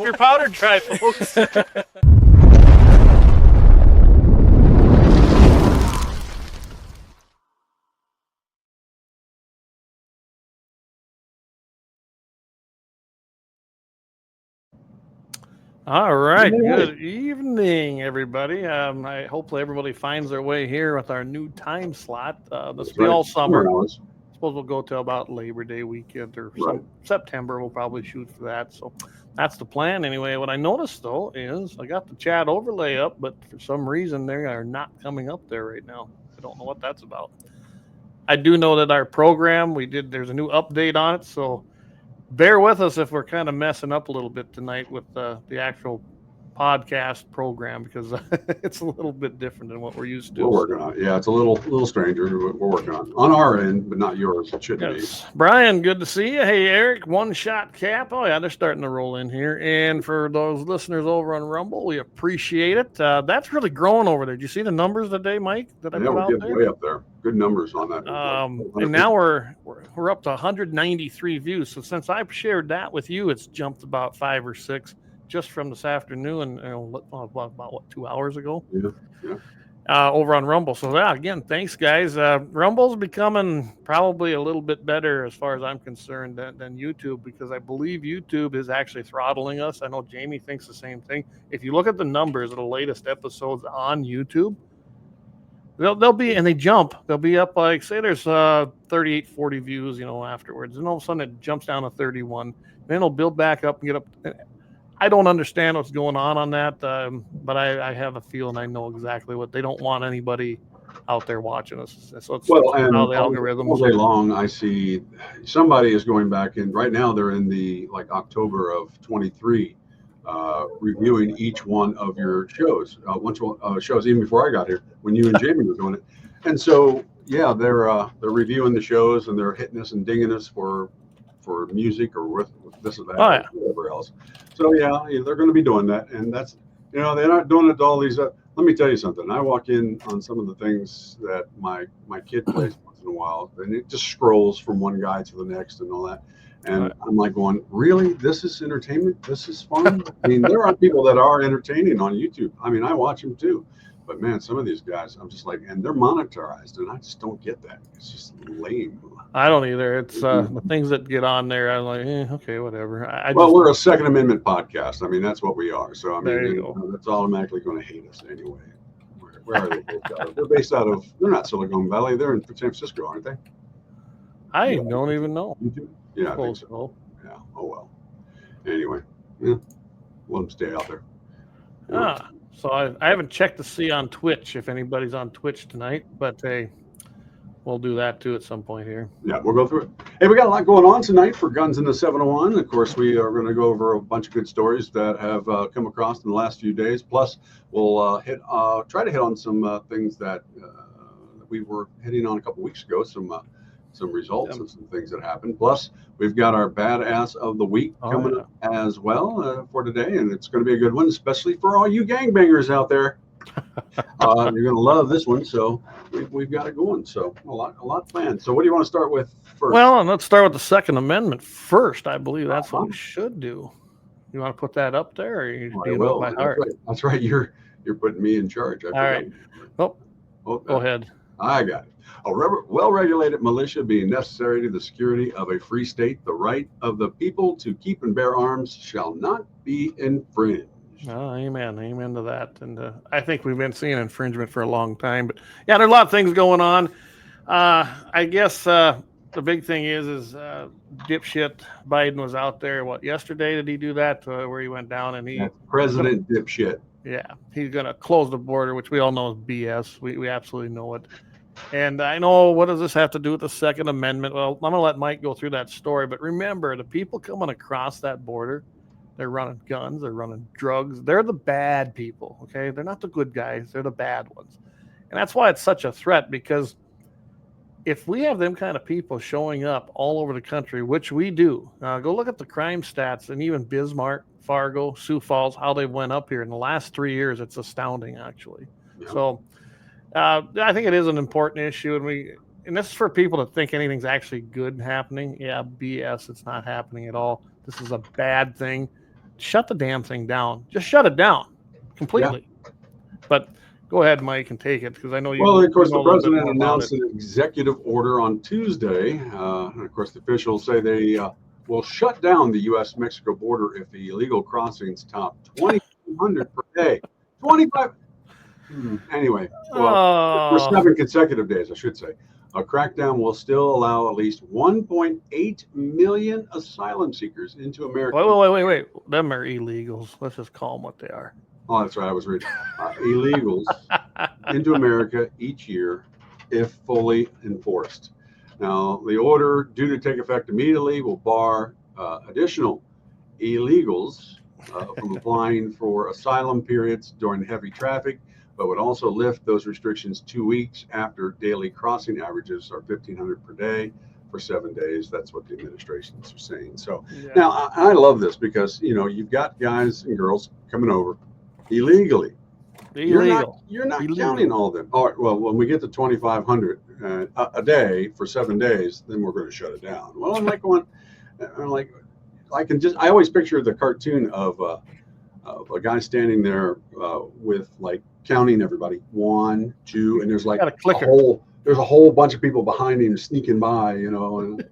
your powder dry, folks. All right. Good evening, everybody. Hopefully everybody finds their way here with our new time slot. This will be all summer. I suppose we'll go to about Labor Day weekend or September. We'll probably shoot for that. So that's the plan anyway. What I noticed, though, is I got the chat overlay up, but for some reason they are not coming up there right now. I don't know what that's about. I do know that our program, there's a new update on it, so bear with us if we're kind of messing up a little bit tonight with the actual podcast program, because it's a little bit different than what we're used to. We're working on it. Yeah, it's a little stranger. We're working on our end, but not yours. It shouldn't be. Brian, good to see you. Hey, Eric, One Shot Cap. Oh, yeah, they're starting to roll in here. And for those listeners over on Rumble, we appreciate it. That's really growing over there. Did you see the numbers today, Mike? We're getting way up there. Good numbers on that. And now we're up to 193 views. So since I've shared that with you, it's jumped about 5 or 6 just from this afternoon, about 2 hours ago. Yeah. Over on Rumble. So yeah, again, thanks guys. Rumble's becoming probably a little bit better as far as I'm concerned than YouTube, because I believe YouTube is actually throttling us. I know Jamie thinks the same thing. If you look at the numbers of the latest episodes on YouTube, they'll be, and they jump. They'll be up, like, say there's 38, 40 views, afterwards, and all of a sudden it jumps down to 31. Then it'll build back up and get up. I don't understand what's going on that, but I have a feeling I know exactly what they don't want anybody out there watching us. So it's and how the algorithms. All day long, I see somebody is going back in. Right now, they're in the October of 23, reviewing each one of your shows. Shows even before I got here, when you and Jamie were doing it, and so yeah, they're reviewing the shows and they're hitting us and dinging us for music or with this or that, or whatever else. So yeah, they're going to be doing that, and that's they're not doing it to all these. Let me tell you something. I walk in on some of the things that my kid plays once in a while, and it just scrolls from one guy to the next and all that. And I'm like going, really? This is entertainment? This is fun? I mean, there are people that are entertaining on YouTube. I mean, I watch them too. But man, some of these guys, I'm just like, and they're monetized, and I just don't get that. It's just lame. I don't either. It's the things that get on there. I'm like, okay, whatever. We're a Second Amendment podcast. I mean, that's what we are. So I mean, that's automatically going to hate us anyway. Where are they based out of? They're based out of. They're not Silicon Valley. They're in San Francisco, aren't they? I don't even know. Yeah, I think so. Yeah. Oh well. Anyway, let them stay out there. So I haven't checked to see on Twitch if anybody's on Twitch tonight, but hey, we'll do that too at some point here. Yeah, we'll go through it. Hey, we got a lot going on tonight for Guns in the 701. Of course, we are going to go over a bunch of good stories that have come across in the last few days. Plus, we'll try to hit on some things that we were hitting on a couple weeks ago. Some results and some things that happened. Plus, we've got our badass of the week coming up as well for today, and it's going to be a good one, especially for all you gangbangers out there. You're going to love this one. So we've got it going. So a lot planned. So what do you want to start with first? Well, let's start with the Second Amendment first. I believe that's what we should do. You want to put that up there, or you do it by heart? That's right. You're putting me in charge. All right. Well, go ahead. I got it. A well-regulated militia being necessary to the security of a free state, the right of the people to keep and bear arms shall not be infringed. Oh, amen to that. And I think we've been seeing infringement for a long time. But yeah, there are a lot of things going on. I guess the big thing is dipshit Biden was out there. Yesterday did he do that? Where he went down and That's President dipshit. Yeah, he's going to close the border, which we all know is BS. We absolutely know it. And I know, what does this have to do with the Second Amendment? Well, I'm going to let Mike go through that story. But remember, the people coming across that border, they're running guns, they're running drugs. They're the bad people, okay? They're not the good guys. They're the bad ones. And that's why it's such a threat, because if we have them kind of people showing up all over the country, which we do, go look at the crime stats, and even Bismarck, Fargo, Sioux Falls, how they went up here in the last 3 years. It's astounding, actually. Yeah. So I think it is an important issue, and this is for people to think anything's actually good happening. Yeah, BS, it's not happening at all. This is a bad thing. shut the damn thing down. Just shut it down completely. Yeah. But go ahead, Mike, and take it, because I know you. Well, of course, the president announced an executive order on Tuesday. And of course, the officials say they will shut down the U.S.-Mexico border if the illegal crossings top 2,200 per day. 25. Anyway, well, for 7 consecutive days, I should say. A crackdown will still allow at least 1.8 million asylum seekers into America. Wait. Them are illegals. Let's just call them what they are. Oh, that's right. I was reading. Illegals into America each year, if fully enforced. Now, the order, due to take effect immediately, will bar additional illegals from applying for asylum periods during heavy traffic, but would also lift those restrictions 2 weeks after daily crossing averages are 1,500 per day for 7 days. That's what the administrations are saying. So now I love this, because you've got guys and girls coming over illegally. Illegal. You're not counting all of them. All right. Well, when we get to 2,500 a day for 7 days, then we're going to shut it down. Well, I'm like, I always picture the cartoon of a guy standing there with like counting everybody 1, 2, and there's like there's a whole bunch of people behind him sneaking by, and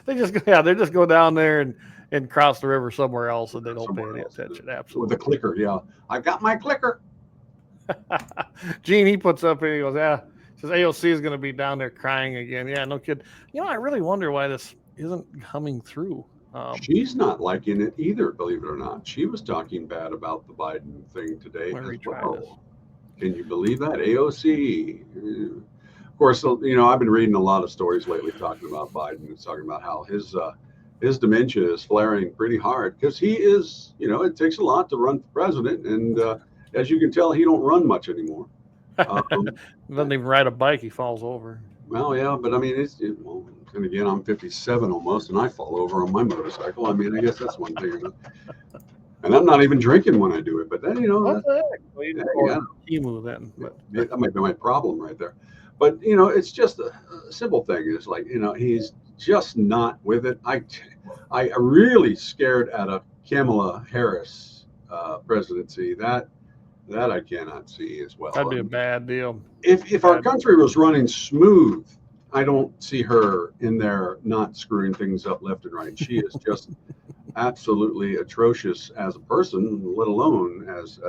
they just go down there and cross the river somewhere else, and they don't pay any attention. Absolutely. With a clicker, yeah. I got my clicker. Gene, he puts up and he goes, says AOC is going to be down there crying again. Yeah, no kid. I really wonder why this isn't coming through. She's not liking it either, believe it or not. She was talking bad about the Biden thing today as well. Can you believe that? AOC. Of course, I've been reading a lot of stories lately talking about Biden. It's talking about how his dementia is flaring pretty hard, because he is, it takes a lot to run for president. And as you can tell, he don't run much anymore. Doesn't even ride a bike. He falls over. Well, yeah, but I mean, and again, I'm 57 almost, and I fall over on my motorcycle. I mean, I guess that's one thing. And I'm not even drinking when I do it. But then, what the heck? Well, chemo then. But that might be my problem right there. But it's just a simple thing. It's like, he's just not with it. I really scared at a Kamala Harris presidency. That I cannot see as well. That'd be a bad deal. If our country was running smooth, I don't see her in there not screwing things up left and right. She is just absolutely atrocious as a person, let alone as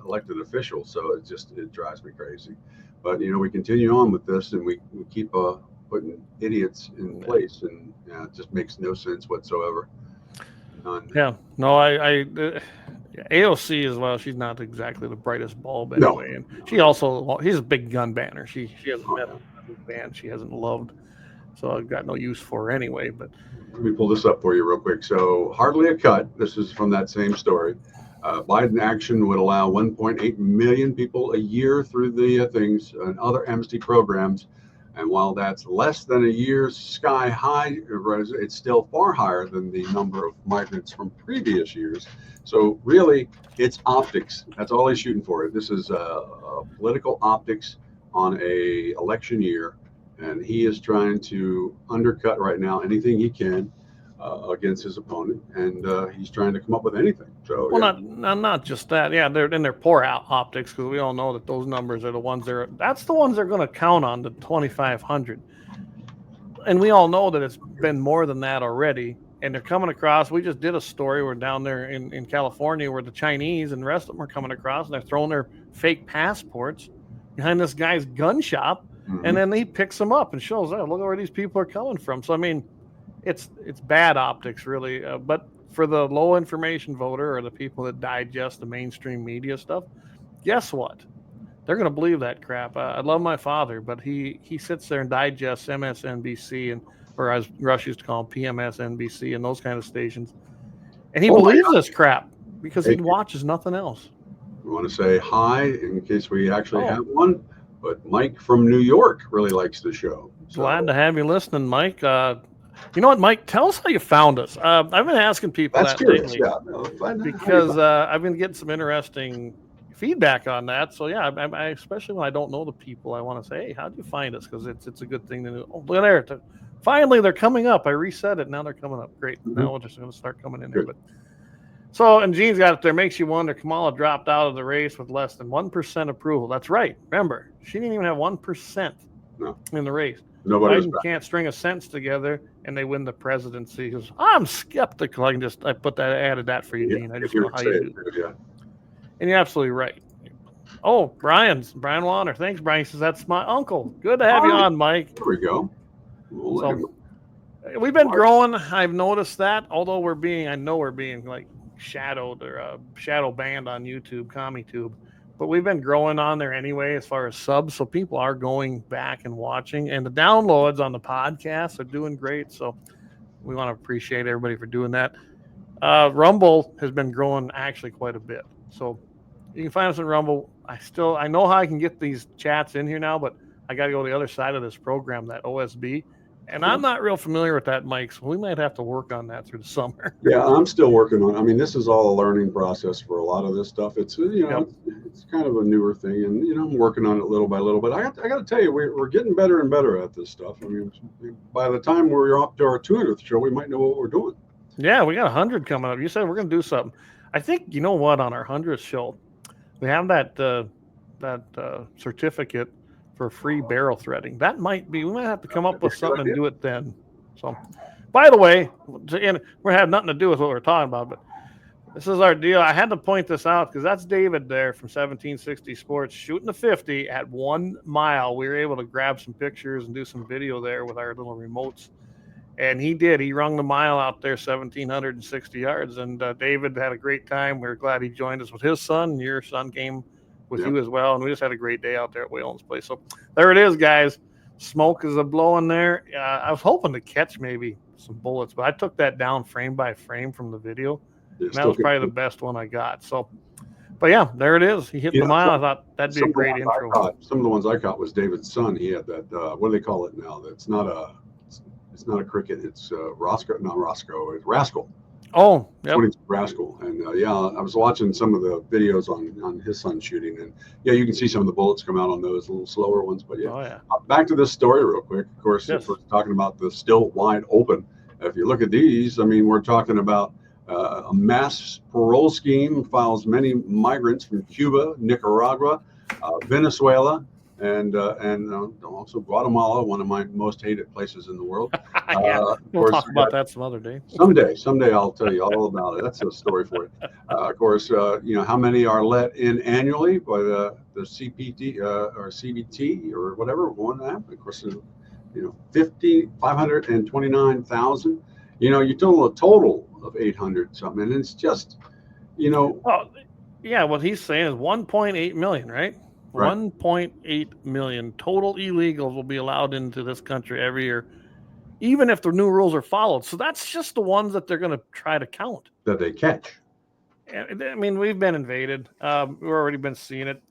elected official. So it drives me crazy. But we continue on with this, and we keep putting idiots in place, and it just makes no sense whatsoever. None. Yeah, no, AOC as well. She's not exactly the brightest bulb anyway, and she also he's a big gun banner. She hasn't met a band she hasn't loved, so I've got no use for her anyway. But let me pull this up for you real quick. So hardly a cut. This is from that same story. Biden action would allow 1.8 million people a year through the things and other amnesty programs. And while that's less than a year's sky high, it's still far higher than the number of migrants from previous years. So really, it's optics. That's all he's shooting for. This is political optics on a election year, and he is trying to undercut right now anything he can against his opponent, and he's trying to come up with anything. So not just that. Yeah, they're poor optics, because we all know that those numbers are the ones they're going to count on, the 2,500, and we all know that it's been more than that already. And they're coming across. We just did a story. We're down there in California, where the Chinese and the rest of them are coming across, and they're throwing their fake passports behind this guy's gun shop, and then he picks them up and shows, look where these people are coming from. So I mean, it's bad optics, really. But for the low information voter, or the people that digest the mainstream media stuff, guess what? They're going to believe that crap. I love my father, but he sits there and digests MSNBC or as Rush used to call them, PMSNBC and those kind of stations, and he believes this crap because he watches nothing else. We want to say hi in case we actually have one, but Mike from New York really likes the show. So. Glad to have you listening, Mike. You know what, Mike? Tell us how you found us. I've been asking people that lately, because I've been getting some interesting feedback on that. So yeah, I especially when I don't know the people, I want to say, hey, how'd you find us? Because it's a good thing to know. Oh, look there. Finally, they're coming up. I reset it. Now they're coming up. Great. Now we're just going to start coming in there. But So, and Gene's got it there. Makes you wonder. Kamala dropped out of the race with less than 1% approval. That's right. Remember, she didn't even have 1% in the race. Nobody Biden can't string a sentence together, and they win the presidency. He goes, I'm skeptical. I added that for you, Gene. I just know how you do. Yeah. And you're absolutely right. Oh, Brian Warner. Thanks, Brian. He says, that's my uncle. Good to have you on, Mike. There we go. So, we've been growing. I've noticed that, although I know we're being like shadowed or shadow banned on YouTube, CommieTube. But we've been growing on there anyway as far as subs. So people are going back and watching. And the downloads on the podcast are doing great. So we want to appreciate everybody for doing that. Rumble has been growing actually quite a bit. So you can find us on Rumble. I know how I can get these chats in here now, but I got to go to the other side of this program, that OSB. And I'm not real familiar with that, Mike, so we might have to work on that through the summer. Yeah, I'm still working on it. I mean, this is all a learning process for a lot of this stuff. It's, it's kind of a newer thing, and, I'm working on it little by little. But I got to tell you, we're getting better and better at this stuff. I mean, by the time we're up to our 200th show, we might know what we're doing. Yeah, we got 100 coming up. You said we're going to do something. I think, you know what, on our 100th show, we have that certificate for free barrel threading. That might be, we might have to come up with something and do it then. So, by the way, and we have nothing to do with what we're talking about, but this is our deal. I had to point this out because that's David there from 1760 Sports shooting the 50 at 1 mile. We were able to grab some pictures and do some video there with our little remotes. And he did. He rung the mile out there, 1,760 yards. And David had a great time. We were glad he joined us with his son. Your son came with you as well. And we just had a great day out there at Whalen's place. So there it is, guys. Smoke is blowing there. I was hoping to catch maybe some bullets, but I took that down frame by frame from the video. And that was probably the best one I got. So, but yeah, there it is. He hit the mile. I thought that'd be a great intro. Some of the ones I caught was David's son. He had that, what do they call it now? It's not a cricket. It's it's Rascal. Oh, yep. Rascal. And I was watching some of the videos on his son shooting, and you can see some of the bullets come out on those little slower ones. But back to this story real quick. Of course, if we're talking about the still wide open. If you look at these, I mean, we're talking about a mass parole scheme files many migrants from Cuba, Nicaragua, Venezuela, and also Guatemala, one of my most hated places in the world. We'll talk about that some other day. Someday I'll tell you all about it. That's a story for you. Of course, how many are let in annually by the CPT or CBT or whatever, one app. Of course, 529,000. You total of 800 something, and it's just, Well, yeah, what he's saying is 1.8 million, right? 1.8 million total illegals will be allowed into this country every year, even if the new rules are followed. So that's just the ones that they're going to try to count. That they catch. I mean, we've been invaded. We've already been seeing it.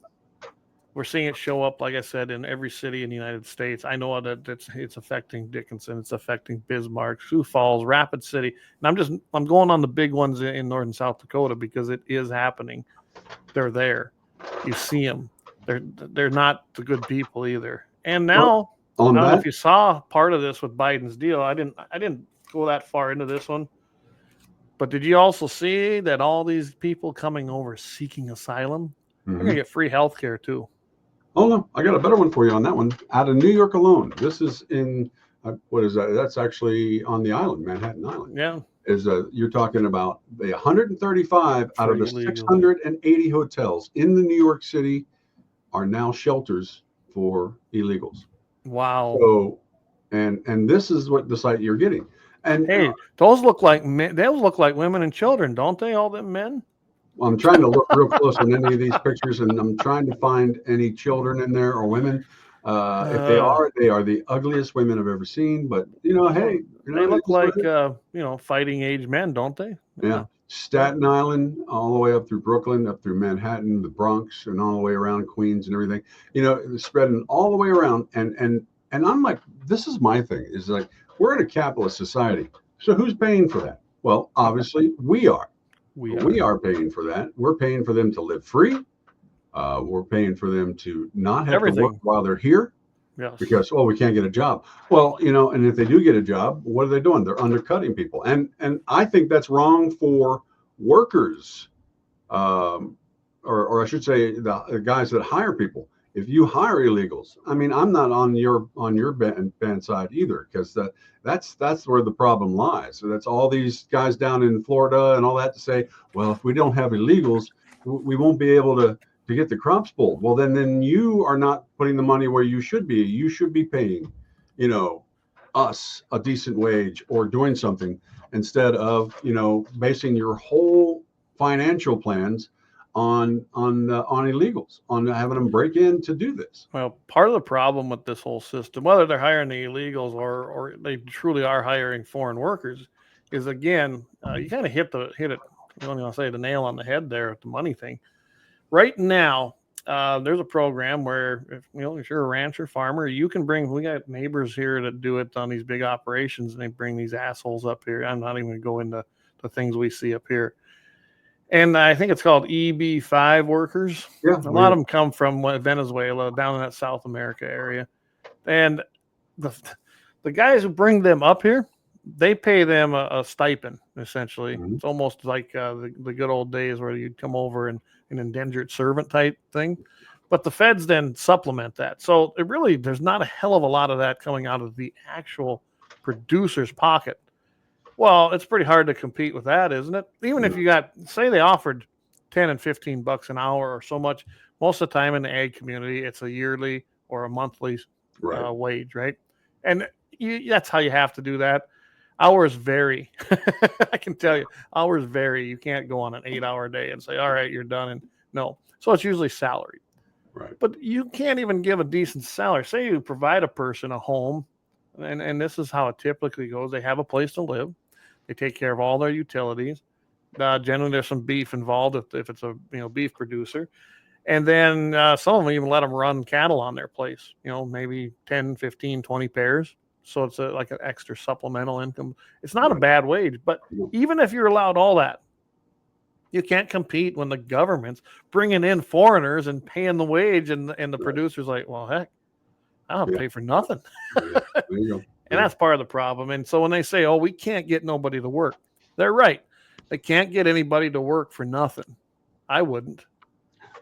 We're seeing it show up, like I said, in every city in the United States. I know that it's affecting Dickinson. It's affecting Bismarck, Sioux Falls, Rapid City. And I'm going on the big ones in North and South Dakota because it is happening. They're there. You see them. They're not the good people either. And now, I don't know if you saw part of this with Biden's deal. I didn't go that far into this one. But did you also see that all these people coming over seeking asylum, they're going to get free health care too? Oh, no, I got a better one for you on that one. Out of New York alone. This is in, what is that? That's actually on the island, Manhattan Island. Yeah. You're talking about the 135 out of the 680 hotels in the New York City are now shelters for illegals. Wow. So, and this is what the site you're getting. And hey, those look like men. Those look like women and children, don't they? All them men. I'm trying to look real close on any of these pictures, and I'm trying to find any children in there or women. If they are the ugliest women I've ever seen. But hey, they look like fighting age men, don't they? Yeah. Staten Island, all the way up through Brooklyn, up through Manhattan, the Bronx, and all the way around Queens and everything. Spreading all the way around. And I'm like, this is my thing. Is like, we're in a capitalist society, so who's paying for that? Well, obviously we are. We are paying for that. We're paying for them to live free. We're paying for them to not have to work while they're here. Yes. Because we can't get a job. Well, and if they do get a job, what are they doing? They're undercutting people, and I think that's wrong for workers, or I should say the guys that hire people, if you hire illegals, I mean, I'm not on your band side either, because that's where the problem lies. So that's all these guys down in Florida and all that to say, well, if we don't have illegals, we won't be able to get the crops pulled. Well, then you are not putting the money where you should be. You should be paying, us a decent wage or doing something, instead of, basing your whole financial plans on illegals, on having them break in to do this. Well, part of the problem with this whole system, whether they're hiring the illegals or they truly are hiring foreign workers, is, again, you kind of hit it. I don't want to say the nail on the head there with the money thing. Right now, there's a program where if you're a rancher, farmer, you can bring. We got neighbors here that do it on these big operations, and they bring these assholes up here. I'm not even going to go into the things we see up here. And I think it's called EB5 workers. Yeah, a lot of them come from Venezuela, down in that South America area. And the guys who bring them up here, they pay them a stipend, essentially. Mm-hmm. It's almost like the good old days where you'd come over and an indentured servant type thing. But the feds then supplement that. So there's not a hell of a lot of that coming out of the actual producer's pocket. Well, it's pretty hard to compete with that, isn't it? Even if you say they offered $10 and $15 an hour or so much, most of the time in the ag community, it's a yearly or a monthly wage, right? And that's how you have to do that. Hours vary. I can tell you, hours vary. You can't go on an 8-hour day and say, all right, you're done. And no. So it's usually salary. Right. But you can't even give a decent salary. Say you provide a person a home, and this is how it typically goes. They have a place to live. They take care of all their utilities. Generally, there's some beef involved if it's a beef producer. And then some of them even let them run cattle on their place, maybe 10, 15, 20 pairs. So it's like an extra supplemental income. It's not a bad wage. But even if you're allowed all that, you can't compete when the government's bringing in foreigners and paying the wage, and the producer's like, well, heck, I don't pay for nothing. There you go. And that's part of the problem. And so when they say, oh, we can't get nobody to work, they're right. They can't get anybody to work for nothing. I wouldn't.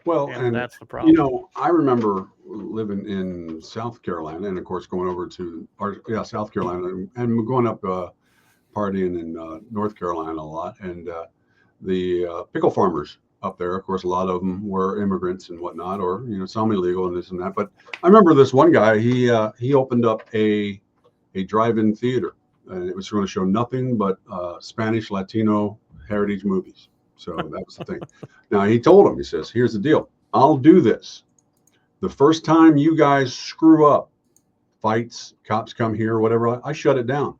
Well, and that's the problem. I remember living in South Carolina, and of course going over to South Carolina, and going up partying in North Carolina a lot. And the pickle farmers up there, of course, a lot of them were immigrants and whatnot, or some illegal and this and that. But I remember this one guy. He opened up a drive-in theater, and it was going to show nothing but Spanish, Latino heritage movies. So that was the thing. Now, he told him, he says, here's the deal. I'll do this. The first time you guys screw up, fights, cops come here, whatever, I shut it down.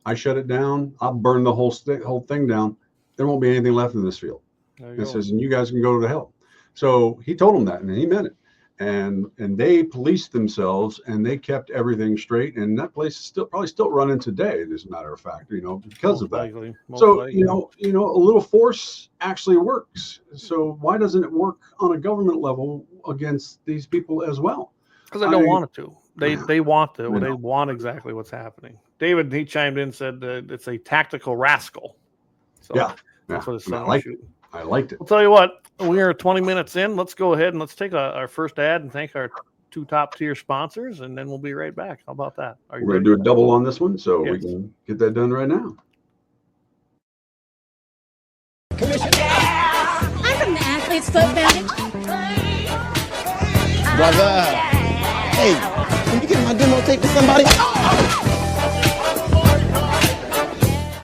I'll burn the whole thing down. There won't be anything left in this field. It says, and you guys can go to hell. So he told him that, and he meant it. And they policed themselves, and they kept everything straight. And that place is probably still running today, as a matter of fact, because of that. So, a little force actually works. So why doesn't it work on a government level against these people as well? Because they don't want it to. They want to. They want exactly what's happening. David, he chimed in and said that it's a tactical rascal. So that's what his son was shooting. I liked it. I'll tell you what, we are 20 minutes in. Let's go ahead and let's take our first ad and thank our 2 top-tier sponsors, and then we'll be right back. How about that? We're going to do a double on this one, so we can get that done right now. I'm from the Athlete's Foot Foundation. Brother, hey, can you get my demo tape to somebody?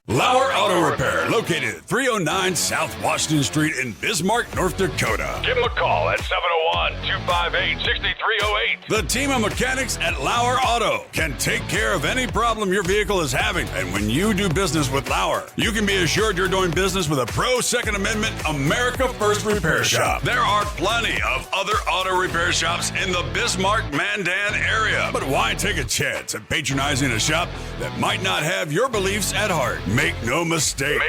LAUER Auto Repair, located at 309 South Washington Street in Bismarck, North Dakota. Give them a call at 701-258-6308. The team of mechanics at LAUER Auto can take care of any problem your vehicle is having. And when you do business with LAUER, you can be assured you're doing business with a pro Second Amendment America First repair shop. There are plenty of other auto repair shops in the Bismarck-Mandan area. But why take a chance at patronizing a shop that might not have your beliefs at heart? Make no mistake.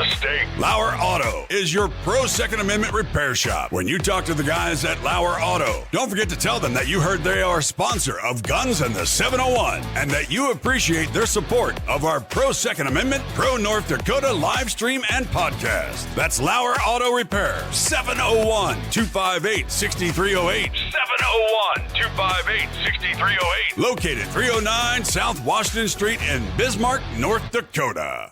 mistake. Lauer Auto is your pro Second Amendment repair shop. When you talk to the guys at Lauer Auto, don't forget to tell them that you heard they are a sponsor of Guns and the 701 and that you appreciate their support of our pro Second Amendment, pro North Dakota live stream and podcast. That's Lauer Auto Repair, 701-258-6308. 701-258-6308. Located 309 South Washington Street in Bismarck, North Dakota.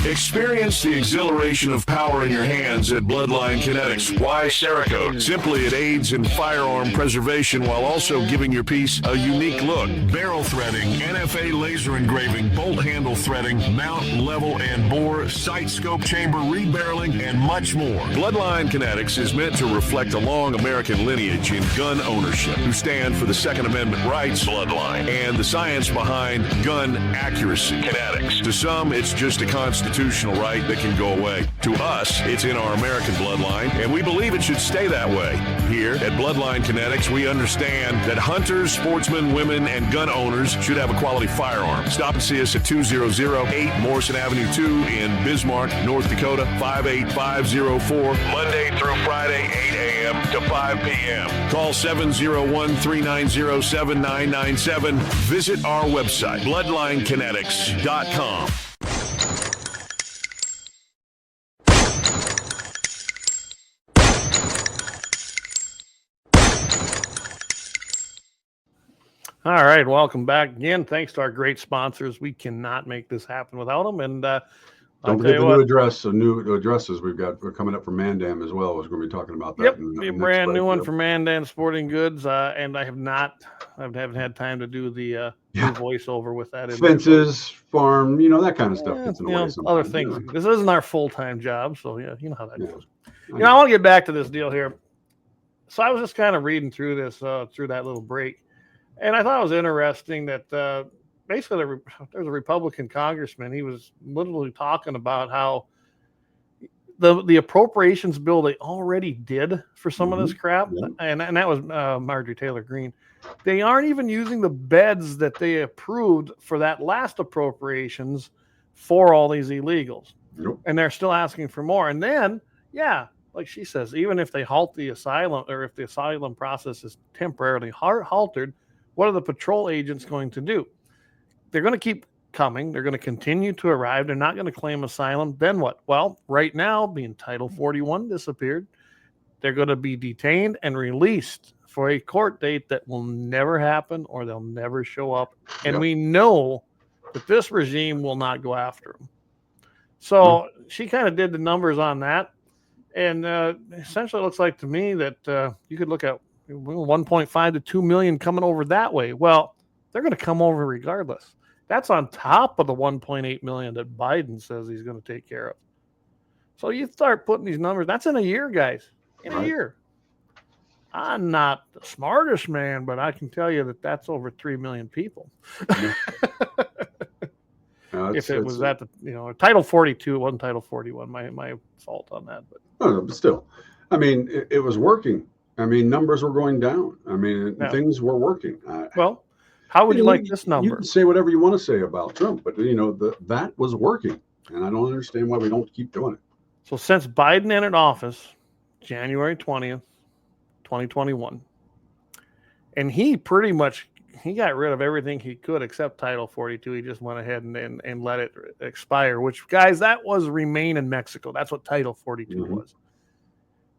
Experience the exhilaration of power in your hands at Bloodline Kinetics. Why Cerakote? Simply, it aids in firearm preservation while also giving your piece a unique look. Barrel threading, NFA laser engraving, bolt handle threading, mount, level, and bore, sight scope chamber rebarreling, and much more. Bloodline Kinetics is meant to reflect a long American lineage in gun ownership, who stand for the Second Amendment rights, Bloodline, and the science behind gun accuracy. Kinetics. To some, it's just a constitutional right that can go away. To us, it's in our American bloodline, and we believe it should stay that way. Here at Bloodline Kinetics, we understand that hunters, sportsmen, women, and gun owners should have a quality firearm. Stop and see us at 2008 Morrison Avenue 2 in Bismarck, North Dakota, 58504, Monday through Friday, 8 a.m. to 5 p.m. Call 701-390-7997. Visit our website, bloodlinekinetics.com. All right, welcome back again. Thanks to our great sponsors. We cannot make this happen without them. And don't forget the new address. The new addresses we're coming up from Mandam as well. We're going to be talking about that. Yep, a brand new one from Mandan Sporting Goods. And I haven't had time to do the voiceover with that. Fences, farm, that kind of stuff gets in the way. Other things. This isn't our full-time job, so you know how that goes. I want to get back to this deal here. So I was just kind of reading through this through that little break. And I thought it was interesting that basically there's a Republican congressman. He was literally talking about how the appropriations bill they already did for some of this crap, and that was Marjorie Taylor Greene. They aren't even using the beds that they approved for that last appropriations for all these illegals. Nope. And they're still asking for more. And then, like she says, even if they halt the asylum, or if the asylum process is temporarily halted, what are the patrol agents going to do? They're going to keep coming. They're going to continue to arrive. They're not going to claim asylum. Then what? Well, right now, being Title 41 disappeared, they're going to be detained and released for a court date that will never happen, or they'll never show up. And we know that this regime will not go after them. So she kind of did the numbers on that. And essentially it looks like to me that you could look at 1.5 to 2 million coming over that way. Well, they're going to come over regardless. That's on top of the 1.8 million that Biden says he's going to take care of. So you start putting these numbers. That's in a year, guys. In a year. I'm not the smartest man, but I can tell you that that's over 3 million people. If it was at the Title 42, it wasn't Title 41. My fault on that. But still, I mean, it was working. I mean, numbers were going down. I mean, things were working. Well, how would you like this number? You can say whatever you want to say about Trump, but that was working, and I don't understand why we don't keep doing it. So since Biden entered office, January 20th, 2021, and he pretty much got rid of everything he could except Title 42. He just went ahead and let it expire. Which, guys, that was remain in Mexico. That's what Title 42 was.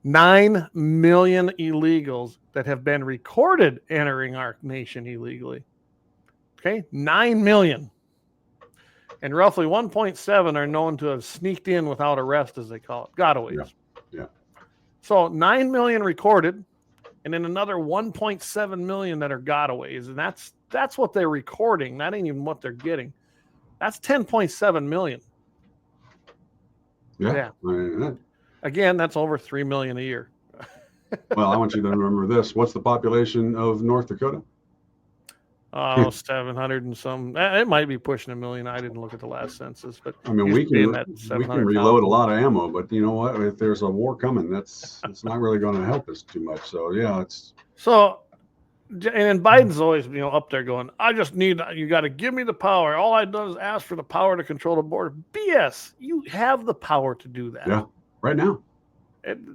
9 million illegals that have been recorded entering our nation illegally. Okay, 9 million. And roughly 1.7 are known to have sneaked in without arrest, as they call it, gotaways. Yeah. So 9 million recorded, and then another 1.7 million that are gotaways. And that's what they're recording. That ain't even what they're getting. That's 10.7 million. Yeah. Again, that's over 3 million a year. Well, I want you to remember this. What's the population of North Dakota? 700 and some. It might be pushing a million. I didn't look at the last census, but I mean, we can reload a lot of ammo, but you know what? If there's a war coming, it's not really going to help us too much. So yeah, And Biden's always, up there going, you got to give me the power. All I done is ask for the power to control the border. BS. You have the power to do that. Yeah, right now.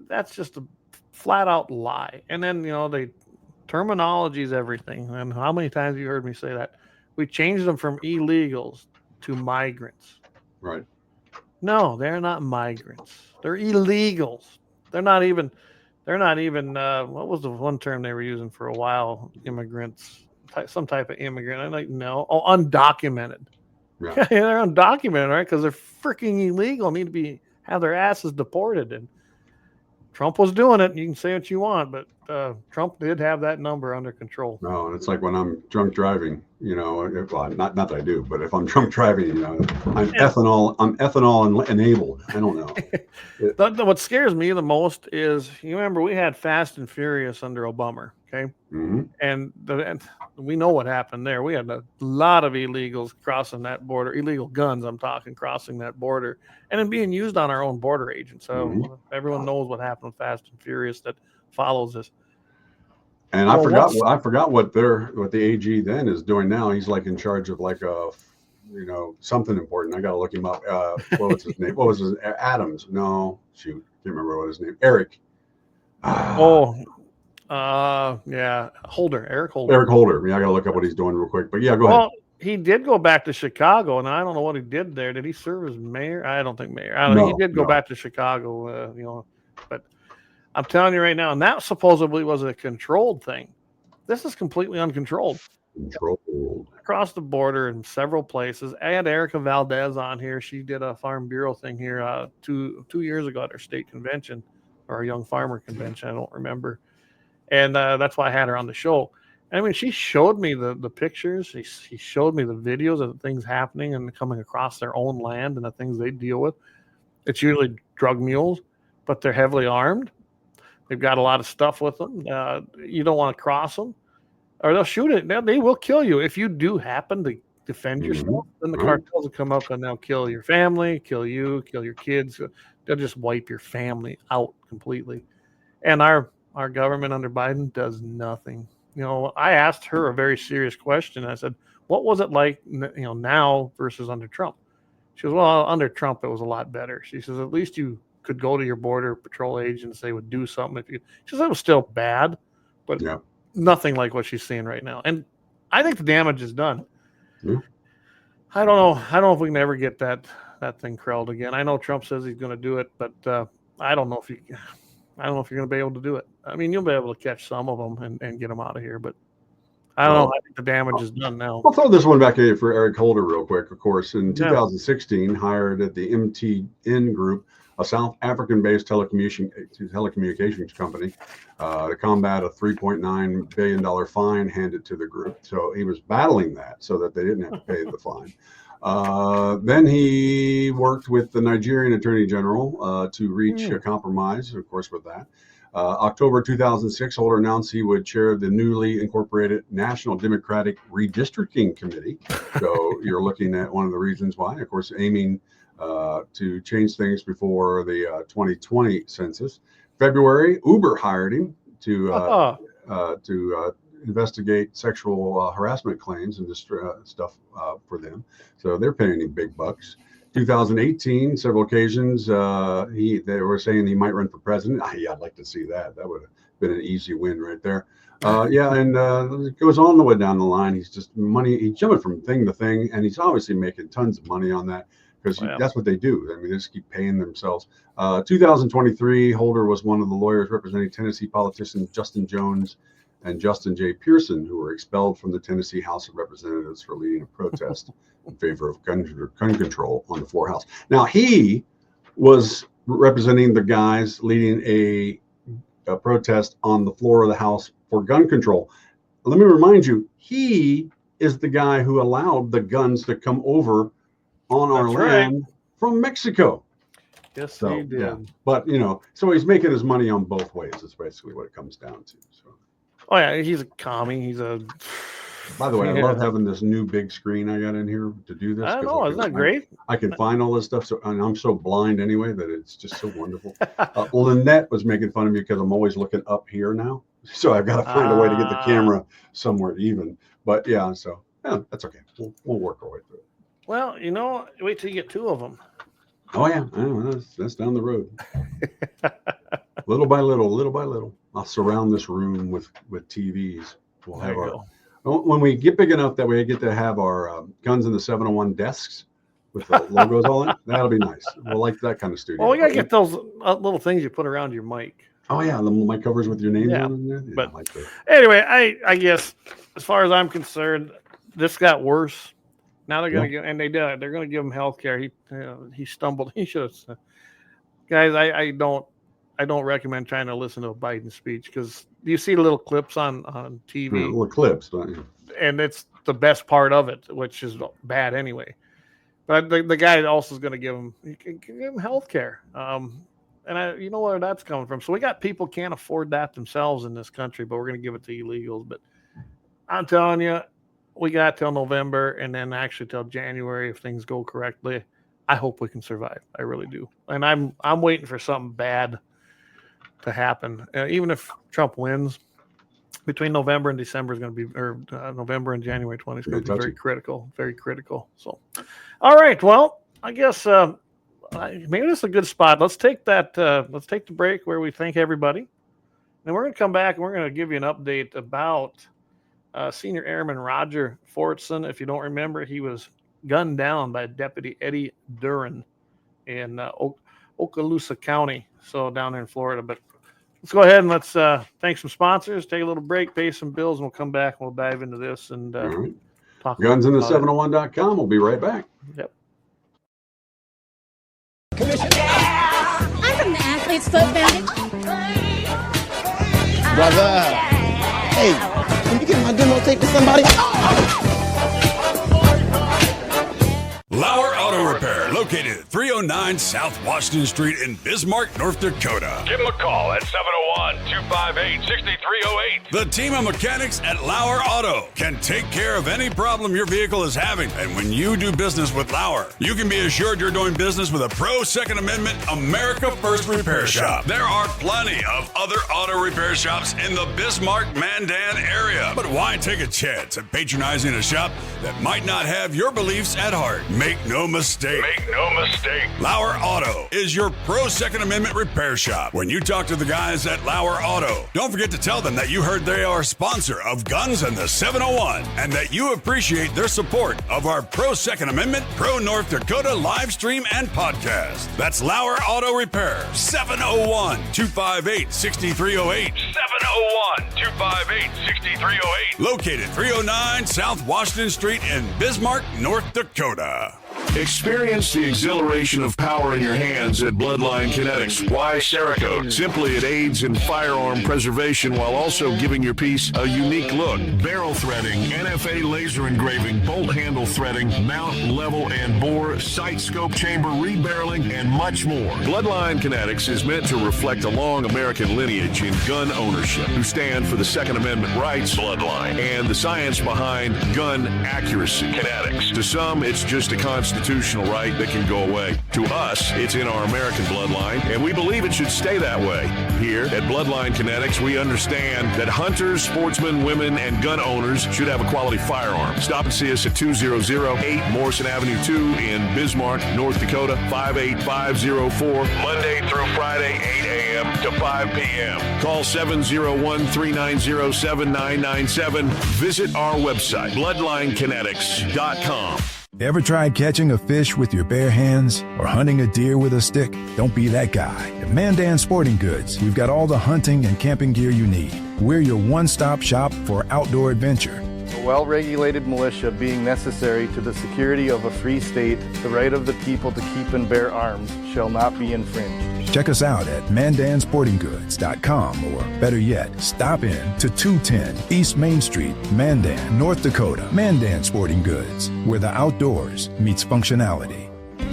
That's just a flat out lie. And then, they terminology is everything. And how many times have you heard me say that? We changed them from illegals to migrants. Right. No, they're not migrants. They're illegals. They're not even what was the one term they were using for a while? Immigrants, some type of immigrant. I'm like, no. Oh, undocumented. Yeah. They're undocumented, right? Because they're freaking illegal, need to have their asses deported. And Trump was doing it. You can say what you want, but Trump did have that number under control. No, and it's like when I'm drunk driving, well, not that I do, but if I'm drunk driving, I'm ethanol enabled. I don't know. What scares me the most is, you remember we had Fast and Furious under Obama, okay? Mm-hmm. And we know what happened there. We had a lot of illegals crossing that border, illegal guns, I'm talking, crossing that border, and then being used on our own border agents. So everyone knows what happened with Fast and Furious that follows this. And I forgot what the AG then is doing now. He's like in charge of like something important. I got to look him up. What was his name? What was his Adams? No, shoot, can't remember what his name. Eric. Yeah, Holder. Eric Holder. Eric Holder. Yeah, I got to look up what he's doing real quick. But yeah, go ahead. He did go back to Chicago, and I don't know what he did there. Did he serve as mayor? I don't think mayor. I don't know. He did go back to Chicago, but I'm telling you right now, and that supposedly was a controlled thing. This is completely uncontrolled. Controlled. Across the border in several places. I had Erica Valdez on here. She did a Farm Bureau thing here 2 years ago at our state convention, or a young farmer convention. I don't remember. And that's why I had her on the show. I mean, she showed me the pictures. She showed me the videos of the things happening and coming across their own land and the things they deal with. It's usually drug mules, but they're heavily armed. They've got a lot of stuff with them. You don't want to cross them, or they'll shoot it. They will kill you. If you do happen to defend yourself, then the cartels will come up and they'll kill your family, kill you, kill your kids. They'll just wipe your family out completely. And our government under Biden does nothing. I asked her a very serious question. I said, what was it like, now versus under Trump? She goes, well, under Trump, it was a lot better. She says, at least you could go to your border patrol agents. They would do something. She says it was still bad, but nothing like what she's seeing right now. And I think the damage is done. Yeah. I don't know if we can ever get that thing quelled again. I know Trump says he's going to do it, but I don't know if you're going to be able to do it. I mean, you'll be able to catch some of them and get them out of here, but I don't know. I think the damage is done now. I'll throw this one back at you for Eric Holder real quick. Of course, in 2016, hired at the MTN Group, a South African-based telecommunications company, to combat a $3.9 billion fine handed to the group. So he was battling that so that they didn't have to pay the fine. Then he worked with the Nigerian Attorney General to reach a compromise, of course, with that. October 2006, Holder announced he would chair the newly incorporated National Democratic Redistricting Committee. So you're looking at one of the reasons why, of course, aiming to change things before the 2020 census. February, Uber hired him to investigate sexual harassment claims and stuff for them. So they're paying him big bucks. 2018, several occasions, they were saying he might run for president. I'd like to see that. That would have been an easy win right there. And it goes all the way down the line. He's just he's jumping from thing to thing, and he's obviously making tons of money on that because that's what they do. I mean, they just keep paying themselves. 2023, Holder was one of the lawyers representing Tennessee politicians Justin Jones and Justin J. Pearson, who were expelled from the Tennessee House of Representatives for leading a protest in favor of gun control on the floor house. Now, he was representing the guys leading a protest on the floor of the House for gun control. Let me remind you, he is the guy who allowed the guns to come over on our land from Mexico. Yes, he did. Yeah. But, so he's making his money on both ways. That's basically what it comes down to. So. Oh, yeah, he's a commie. He's a... By the way, I love having this new big screen I got in here to do this. I know, isn't that great? I can find all this stuff, and I'm so blind anyway that it's just so wonderful. Lynette was making fun of me because I'm always looking up here now. So I've got to find a way to get the camera somewhere even. But yeah, so yeah, that's okay. We'll work our way through it. Well, wait till you get 2 of them. Oh yeah, I know, that's down the road. Little by little, I'll surround this room with TVs. We'll have when we get big enough that we get to have our Guns in the 701 desks with the logos all in. That'll be nice. We'll like that kind of studio. Well, we gotta get those little things you put around your mic. Oh yeah, the mic covers with your name on there. Yeah, but anyway, I guess as far as I'm concerned, this got worse. Now they're gonna and they did. They're gonna give him health care. He stumbled. He should have. Guys, I don't recommend trying to listen to a Biden speech because you see little clips on TV. Yeah, little clips, don't you? And it's the best part of it, which is bad anyway. But the guy also is going to give him health care. And you know where that's coming from. So we got people can't afford that themselves in this country, but we're going to give it to illegals. But I'm telling you, we got till November and then actually till January if things go correctly. I hope we can survive. I really do. And I'm waiting for something bad to happen. Even if Trump wins, between November and December is going to be, or November and January 20 is going to be very critical, very critical. So, all right. Well, I guess maybe this is a good spot. Let's take that. Let's take the break where we thank everybody. And we're going to come back and we're going to give you an update about Senior Airman Roger Fortson. If you don't remember, he was gunned down by Deputy Eddie Duran in Okaloosa County, so down there in Florida. But let's go ahead and let's thank some sponsors, take a little break, pay some bills, and we'll come back and we'll dive into this and talk. GunsinthE701.com. We'll be right back. Yep. I'm from the Athlete's Foot Foundation. Brother. Hey, can you get my demo tape to somebody? Lauer Auto Repair, located at 309 South Washington Street in Bismarck, North Dakota. Give them a call at 701-258-6308. The team of mechanics at Lauer Auto can take care of any problem your vehicle is having. And when you do business with Lauer, you can be assured you're doing business with a pro Second Amendment America First repair shop. There are plenty of other auto repair shops in the Bismarck-Mandan area. But why take a chance at patronizing a shop that might not have your beliefs at heart? Make no mistake. Lauer Auto is your pro Second Amendment repair shop. When you talk to the guys at Lauer Auto, don't forget to tell them that you heard they are a sponsor of Guns and the 701 and that you appreciate their support of our pro Second Amendment, pro North Dakota live stream and podcast. That's Lauer Auto Repair, 701-258-6308. 701-258-6308. Located 309 South Washington Street in Bismarck, North Dakota. Experience the exhilaration of power in your hands at Bloodline Kinetics. Why Cerakote? Simply, it aids in firearm preservation while also giving your piece a unique look. Barrel threading, NFA laser engraving, bolt handle threading, mount, level, and bore, sight scope chamber, rebarreling, and much more. Bloodline Kinetics is meant to reflect a long American lineage in gun ownership, who stand for the Second Amendment rights, Bloodline, and the science behind gun accuracy. Kinetics. To some, it's just a constitutional right that can go away. To us, it's in our American bloodline, and we believe it should stay that way. Here at Bloodline Kinetics, we understand that hunters, sportsmen, women, and gun owners should have a quality firearm. Stop and see us at 2008 Morrison Avenue 2 in Bismarck, North Dakota, 58504, Monday through Friday, 8 a.m. to 5 p.m. Call 701-390-7997. Visit our website, bloodlinekinetics.com. Ever tried catching a fish with your bare hands or hunting a deer with a stick? Don't be that guy. At Mandan Sporting Goods, we've got all the hunting and camping gear you need. We're your one-stop shop for outdoor adventure. A well-regulated militia being necessary to the security of a free state, the right of the people to keep and bear arms shall not be infringed. Check us out at mandansportinggoods.com, or better yet, stop in to 210 East Main Street, Mandan, North Dakota. Mandan Sporting Goods, where the outdoors meets functionality.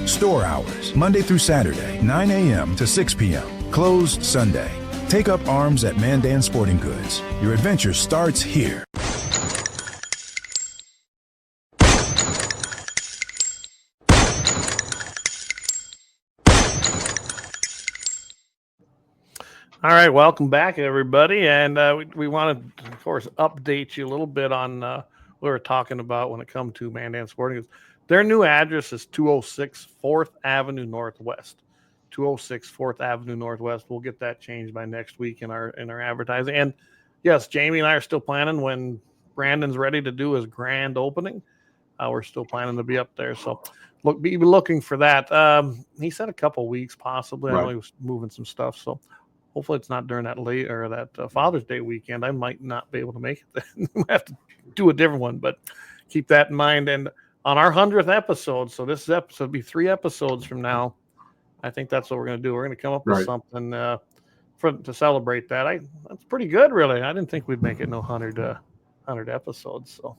Store hours, Monday through Saturday, 9 a.m. to 6 p.m. Closed Sunday. Take up arms at Mandan Sporting Goods. Your adventure starts here. All right, welcome back, everybody. And we want to, of course, update you a little bit on what we were talking about when it comes to Mandan Sporting Goods. Their new address is 206 4th Avenue Northwest. 206 4th Avenue Northwest. We'll get that changed by next week in our advertising. And yes, Jamie and I are still planning when Brandon's ready to do his grand opening. We're still planning to be up there. So be looking for that. He said a couple weeks possibly. I know he was moving some stuff. So hopefully it's not during that late or that Father's Day weekend. I might not be able to make it. We have to do a different one, but keep that in mind. And on our 100th episode, so this episode will be 3 episodes from now. I think that's what we're going to do. We're going to come up with something to celebrate that. That's pretty good, really. I didn't think we'd make it 100 episodes. So.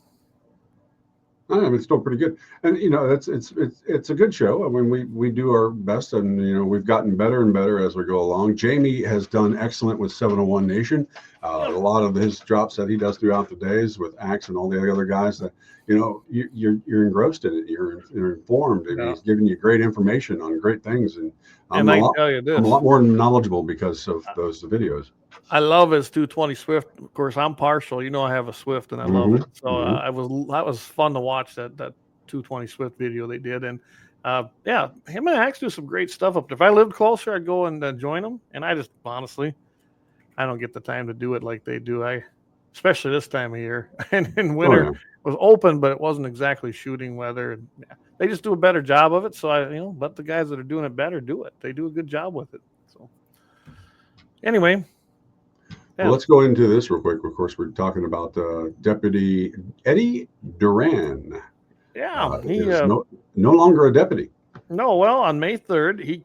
I mean, it's still pretty good, and it's a good show. I mean, we do our best, and we've gotten better and better as we go along. Jamie has done excellent with 701 Nation. A lot of his drops that he does throughout the days with Axe and all the other guys that you're engrossed in it. You're informed, and he's giving you great information on great things. And I'm a lot more knowledgeable because of those videos. I love his 220 Swift. Of course, I'm partial. I have a Swift, and I love it. So that was fun to watch that 220 Swift video they did. And him and Axe do some great stuff up there. If I lived closer, I'd go and join them. And I just honestly, I don't get the time to do it like they do. Especially this time of year. And in winter, it was open, but it wasn't exactly shooting weather. And they just do a better job of it. So let the guys that are doing it better do it. They do a good job with it. So anyway. Yeah. Well, let's go into this real quick. Of course, we're talking about Deputy Eddie Duran. Yeah, he is no longer a deputy. No, well, on May 3rd, he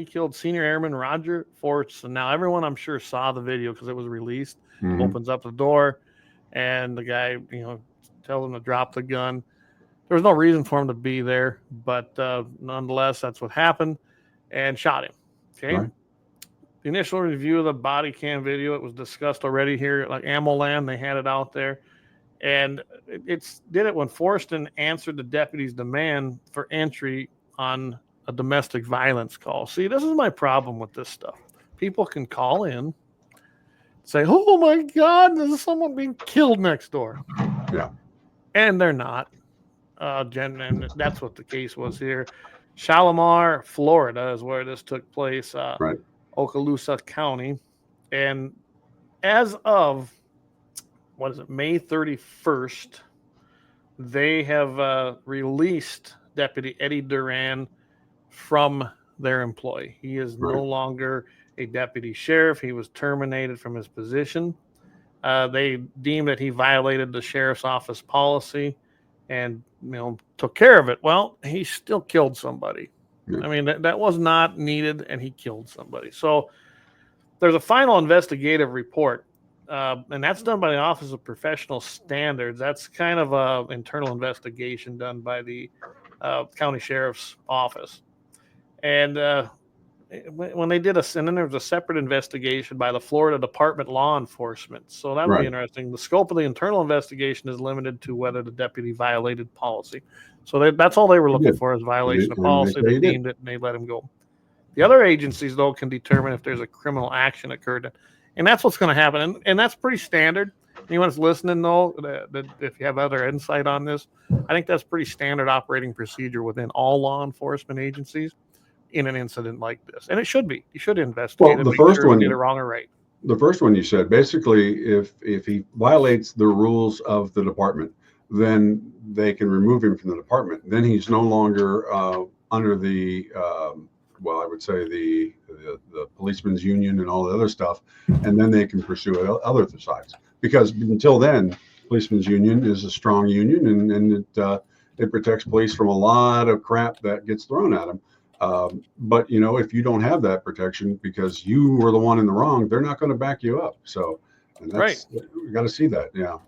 killed Senior Airman Roger Fortson. Now, everyone, I'm sure, saw the video because it was released. Opens up the door, and the guy, tells him to drop the gun. There was no reason for him to be there, but nonetheless, that's what happened, and shot him. Okay. Right. The initial review of the body cam video, it was discussed already here, like Ammo Land, they had it out there. And it did it when Fortson answered the deputy's demand for entry on a domestic violence call. See, this is my problem with this stuff. People can call in, say, oh my God, there's someone being killed next door. Yeah. And they're not. And that's what the case was here. Shalimar, Florida is where this took place. Right. Okaloosa County. And as of, May 31st, they have released Deputy Eddie Duran from their employ. He is no longer a deputy sheriff. He was terminated from his position. They deemed that he violated the sheriff's office policy and, took care of it. Well, he still killed somebody. I mean, that was not needed, and he killed somebody. So there's a final investigative report, and that's done by the Office of Professional Standards. That's kind of an internal investigation done by the county sheriff's office. And when they did and then there was a separate investigation by the Florida Department of Law Enforcement. So that would be interesting. The scope of the internal investigation is limited to whether the deputy violated policy. So that's all they were looking for is violation of policy. They deemed it and they let him go. The other agencies, though, can determine if there's a criminal action occurred. And that's what's going to happen. And that's pretty standard. Anyone that's listening, though, that if you have other insight on this, I think that's pretty standard operating procedure within all law enforcement agencies in an incident like this. And it should be. You should investigate the first one, get it wrong or right. The first one you said, basically, if he violates the rules of the department, then they can remove him from the department. Then he's no longer under the, I would say the policeman's union and all the other stuff, and then they can pursue other sides. Because until then, policeman's union is a strong union, and it protects police from a lot of crap that gets thrown at them. But if you don't have that protection because you were the one in the wrong, they're not going to back you up. So, and that's, we got to see that. Yeah.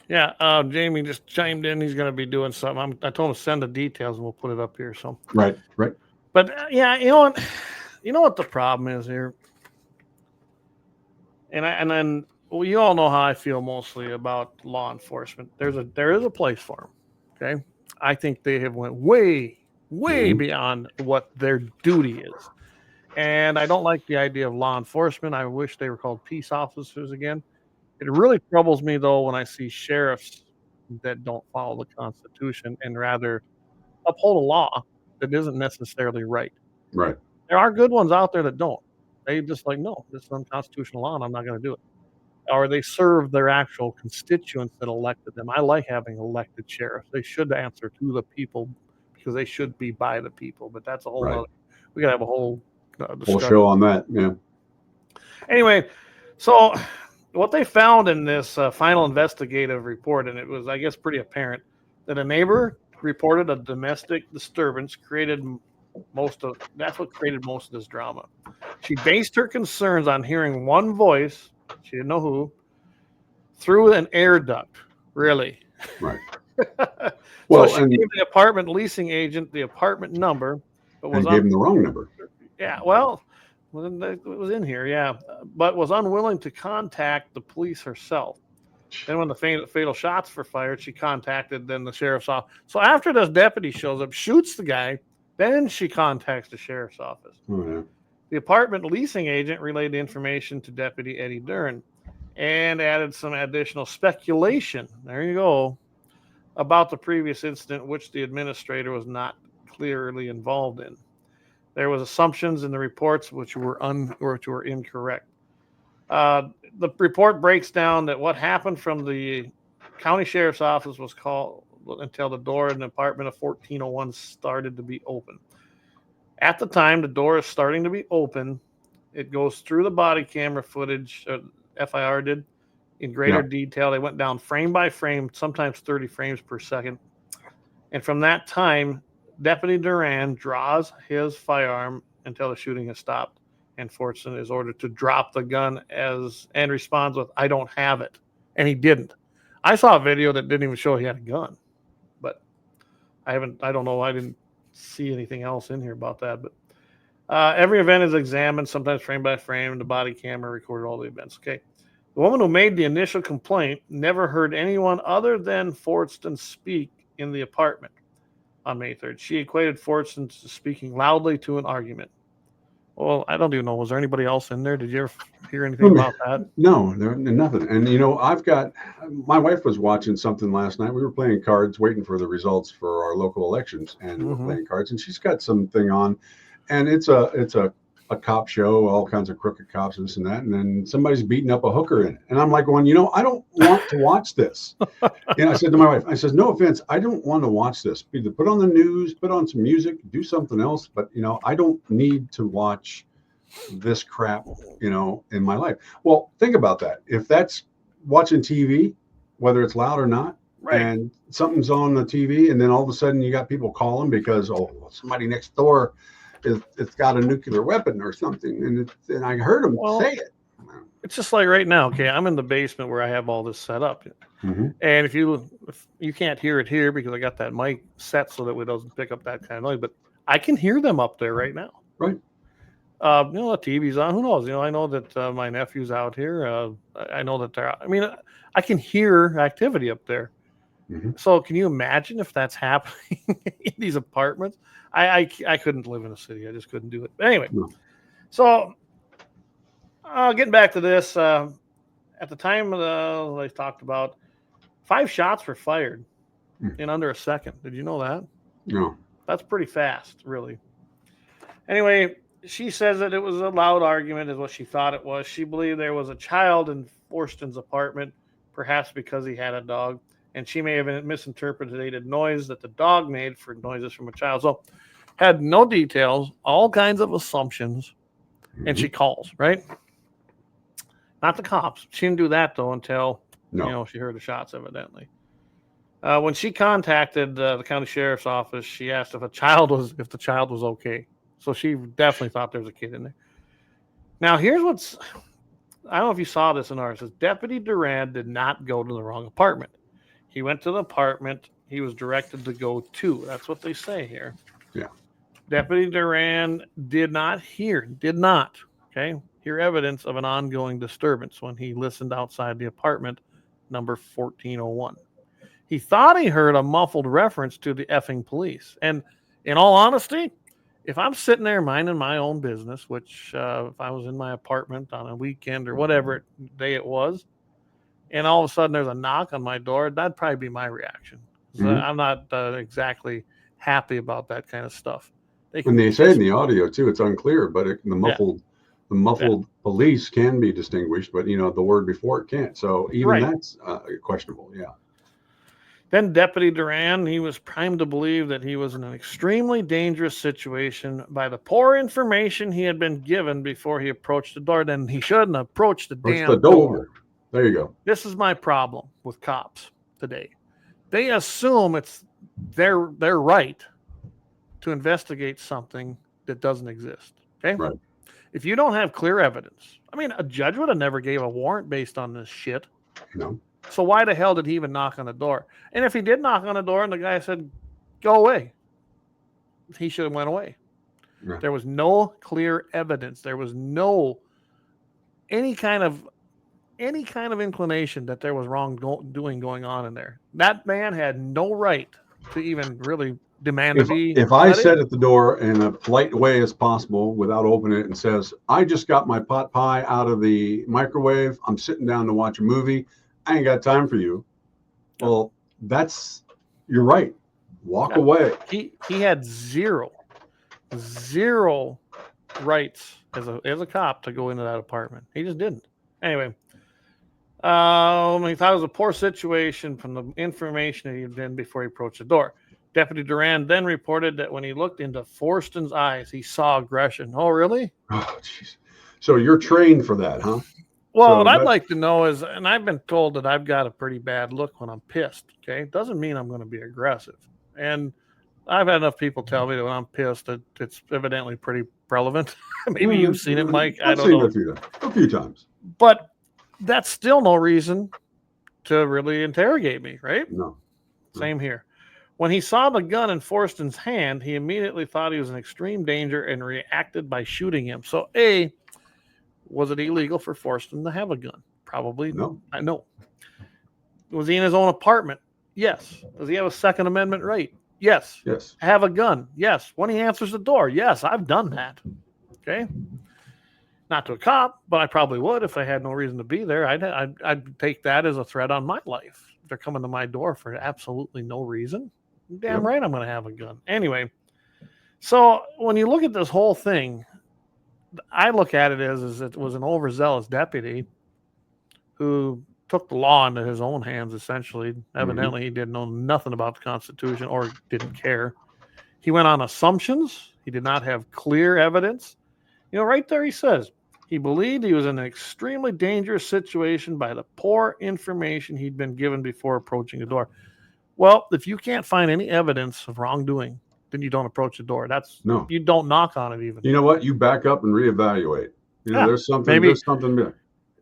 Yeah. Jamie just chimed in. He's going to be doing something. I told him to send the details and we'll put it up here. So, right. But you know what the problem is here. And then you all know how I feel mostly about law enforcement. There is a place for them. Okay. I think they have went way beyond what their duty is. And I don't like the idea of law enforcement. I wish they were called peace officers again. It really troubles me, though, when I see sheriffs that don't follow the Constitution and rather uphold a law that isn't necessarily right. Right. There are good ones out there that don't. They just like, no, this is unconstitutional law, and I'm not going to do it. Or they serve their actual constituents that elected them. I like having elected sheriffs. They should answer to the people because they should be by the people. But that's a whole Right. other. We got to have a whole Whole discussion. show on that. Yeah. Anyway, so what they found in this final investigative report, and it was, I guess, pretty apparent that a neighbor reported a domestic disturbance that's what created most of this drama. She based her concerns on hearing one voice, she didn't know who, through an air duct. Really? Right. Well, so she gave the apartment leasing agent the apartment number, but gave him the wrong number. Yeah, well, it was in here, yeah, but was unwilling to contact the police herself. Then when the fatal shots were fired, she contacted then the sheriff's office. So after this deputy shows up, shoots the guy, then she contacts the sheriff's office. Oh, yeah. The apartment leasing agent relayed the information to Deputy Eddie Dern and added some additional speculation, there you go, about the previous incident, which the administrator was not clearly involved in. There was assumptions in the reports which were incorrect. The report breaks down that what happened from the county sheriff's office was called until the door in the apartment of 1401 started to be open. At the time the door is starting to be open, it goes through the body camera footage, FIR did, in greater detail. They went down frame by frame, sometimes 30 frames per second. And from that time, Deputy Duran draws his firearm until the shooting has stopped, and Fortson is ordered to drop the gun and responds with, "I don't have it," and he didn't. I saw a video that didn't even show he had a gun, but I don't know. I didn't see anything else in here about that. But every event is examined, sometimes frame by frame. The body camera recorded all the events. Okay. The woman who made the initial complaint never heard anyone other than Fortson speak in the apartment on May 3rd. She equated Fortson to speaking loudly to an argument. Well, I don't even know. Was there anybody else in there? Did you ever hear anything about that? No, nothing. And, my wife was watching something last night. We were playing cards, waiting for the results for our local elections, and we're playing cards. And she's got something on, and it's a cop show, all kinds of crooked cops, this and that. And then somebody's beating up a hooker in it. And I'm like going, I don't want to watch this. And I said to my wife, I said, no offense, I don't want to watch this. Either put on the news, put on some music, do something else. But, I don't need to watch this crap, in my life. Well, think about that. If that's watching TV, whether it's loud or not, right, and something's on the TV, and then all of a sudden you got people calling because, somebody next door it's got a nuclear weapon or something, and I heard him say it. It's just like right now. Okay, I'm in the basement where I have all this set up, and if you can't hear it here because I got that mic set so that it doesn't pick up that kind of noise, but I can hear them up there right now. Right. The TV's on. Who knows? I know that my nephew's out here. I know that they're. I can hear activity up there. So can you imagine if that's happening in these apartments? I couldn't live in a city. I just couldn't do it. But anyway, so getting back to this, at the time they talked about 5 shots were fired in under a second. Did you know that? No. That's pretty fast, really. Anyway, she says that it was a loud argument is what she thought it was. She believed there was a child in Forston's apartment, perhaps because he had a dog. And she may have misinterpreted noise that the dog made for noises from a child. So had no details, all kinds of assumptions, and she calls, right? Not the cops. She didn't do that, though, until, she heard the shots, evidently. When she contacted the county sheriff's office, she asked if the child was okay. So she definitely thought there was a kid in there. Now, here's I don't know if you saw this in ours. It says Deputy Duran did not go to the wrong apartment. He went to the apartment he was directed to go to. That's what they say here. Yeah. Deputy Duran did not hear evidence of an ongoing disturbance when he listened outside the apartment number 1401. He thought he heard a muffled reference to the effing police. And in all honesty, If I'm sitting there minding my own business, which if I was in my apartment on a weekend or whatever day it was, and all of a sudden there's a knock on my door, that'd probably be my reaction. So I'm not exactly happy about that kind of stuff. And they say in the audio too, it's unclear, but the muffled police can be distinguished, but the word before it can't. So even that's questionable. Yeah. Then Deputy Duran, he was primed to believe that he was in an extremely dangerous situation by the poor information he had been given before he approached the door. Then he shouldn't have approached the damn door. There you go. This is my problem with cops today. They assume it's their right to investigate something that doesn't exist. Okay? Right. If you don't have clear evidence, I mean, a judge would have never gave a warrant based on this shit. No. So why the hell did he even knock on the door? And if he did knock on the door and the guy said, go away, he should have went away. Yeah. There was no clear evidence. There was no any kind of inclination that there was wrongdoing going on in there. That man had no right to even really demand to be. If I sit at the door in a polite way as possible without opening it and says, I just got my pot pie out of the microwave, I'm sitting down to watch a movie, I ain't got time for you. Well, you're right. Walk away. He had zero rights as a cop to go into that apartment. He just didn't. Anyway, he thought it was a poor situation from the information that he had been before he approached the door. Deputy Duran then reported that when he looked into Forston's eyes, he saw aggression. Oh, really? Oh, jeez. So you're trained for that, huh? Well, what I'd like to know is, and I've been told that I've got a pretty bad look when I'm pissed, okay? It doesn't mean I'm going to be aggressive. And I've had enough people tell me that when I'm pissed, that it's evidently pretty relevant. Maybe you've seen it, Mike. I don't know. A few times. But that's still no reason to really interrogate me, right? No. Same here. When he saw the gun in Forston's hand, he immediately thought he was in extreme danger and reacted by shooting him. So, was it illegal for Fortson to have a gun? Probably no. No. Was he in his own apartment? Yes. Does he have a Second Amendment right? Yes. Yes. Have a gun? Yes. When he answers the door? Yes, I've done that. Okay. Not to a cop, but I probably would if I had no reason to be there. I'd take that as a threat on my life. If they're coming to my door for absolutely no reason, damn right I'm going to have a gun. Anyway, so when you look at this whole thing, I look at it as it was an overzealous deputy who took the law into his own hands, essentially. Evidently, he didn't know nothing about the Constitution or didn't care. He went on assumptions. He did not have clear evidence. Right there he says he believed he was in an extremely dangerous situation by the poor information he'd been given before approaching the door. Well, if you can't find any evidence of wrongdoing, then you don't approach the door. You don't knock on it even. You know what? You back up and reevaluate. There's something there.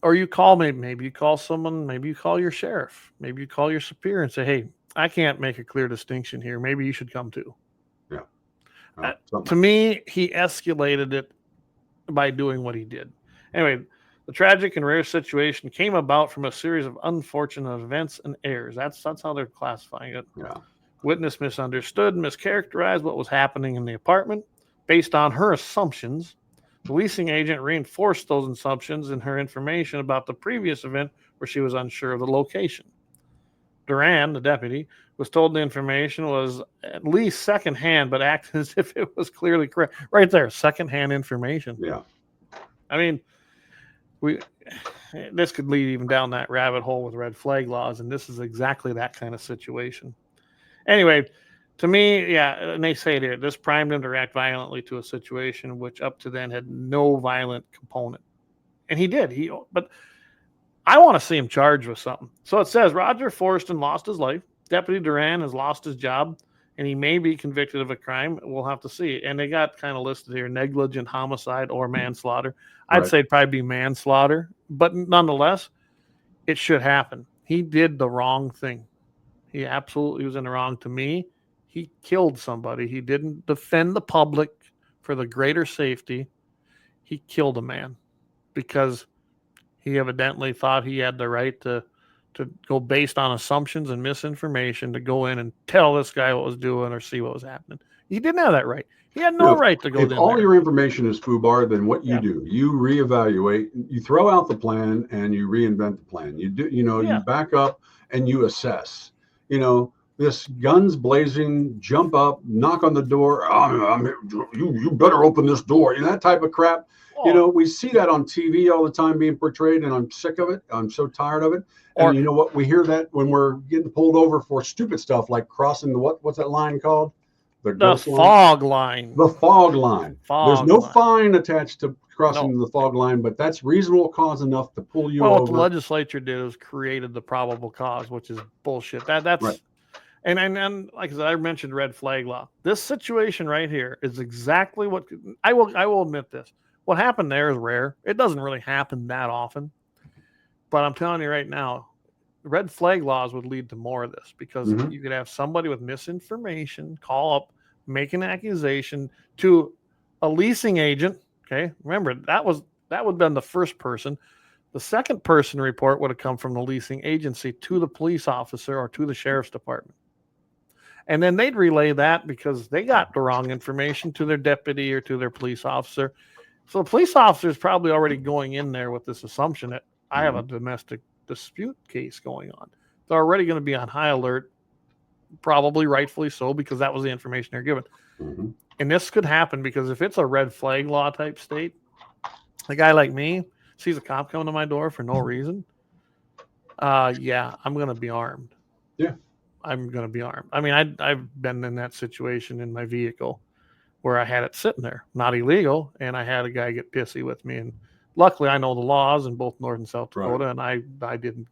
Or you call maybe you call someone, maybe you call your sheriff, maybe you call your superior and say, hey, I can't make a clear distinction here. Maybe you should come too. Yeah. To me, he escalated it by doing what he did. Anyway, the tragic and rare situation came about from a series of unfortunate events and errors. That's how they're classifying it. Yeah. Witness misunderstood, mischaracterized what was happening in the apartment. Based on her assumptions, the leasing agent reinforced those assumptions in her information about the previous event where she was unsure of the location. Duran, the deputy, was told the information was at least secondhand, but acted as if it was clearly correct. Right there, secondhand information. Yeah. I mean, this could lead even down that rabbit hole with red flag laws, and this is exactly that kind of situation. Anyway, to me, and they say there, this primed him to react violently to a situation which up to then had no violent component. And he did. But I want to see him charged with something. So it says Roger Forston lost his life. Deputy Duran has lost his job, and he may be convicted of a crime. We'll have to see. And they got kind of listed here, negligent homicide or manslaughter. I'd say it'd probably be manslaughter, but nonetheless, it should happen. He did the wrong thing. He absolutely was in the wrong. To me, he killed somebody. He didn't defend the public for the greater safety. He killed a man because he evidently thought he had the right to to go based on assumptions and misinformation to go in and tell this guy what was doing or see what was happening. He didn't have that right. He had no right to go in If all there. your information is FUBAR, then what you Yeah. do, you reevaluate, you throw out the plan and you reinvent the plan. You do, you back up and you assess. This guns blazing, jump up, knock on the door. You better open this door. That type of crap. We see that on TV all the time being portrayed, and I'm sick of it. I'm so tired of it. And you know what? We hear that when we're getting pulled over for stupid stuff like crossing the what's that line called? The fog line. The fog line. There's no fine attached to crossing the fog line, but that's reasonable cause enough to pull you over. What the legislature did was created the probable cause, which is bullshit. That's right. And like I said, I mentioned red flag law. This situation right here is exactly what I will admit this. What happened there is rare. It doesn't really happen that often. But I'm telling you right now, red flag laws would lead to more of this because you could have somebody with misinformation call up, make an accusation to a leasing agent. Okay. Remember, that would have been the first person. The second person report would have come from the leasing agency to the police officer or to the sheriff's department. And then they'd relay that because they got the wrong information to their deputy or to their police officer. So the police officer is probably already going in there with this assumption that I have a domestic dispute case going on. They're already going to be on high alert, probably rightfully so, because that was the information they're given. And this could happen because if it's a red flag law type state, a guy like me sees a cop coming to my door for no reason. I'm going to be armed. Yeah. I'm going to be armed. I mean, I've been in that situation in my vehicle where I had it sitting there, not illegal, and I had a guy get pissy with me. And luckily, I know the laws in both North and South Dakota, and I didn't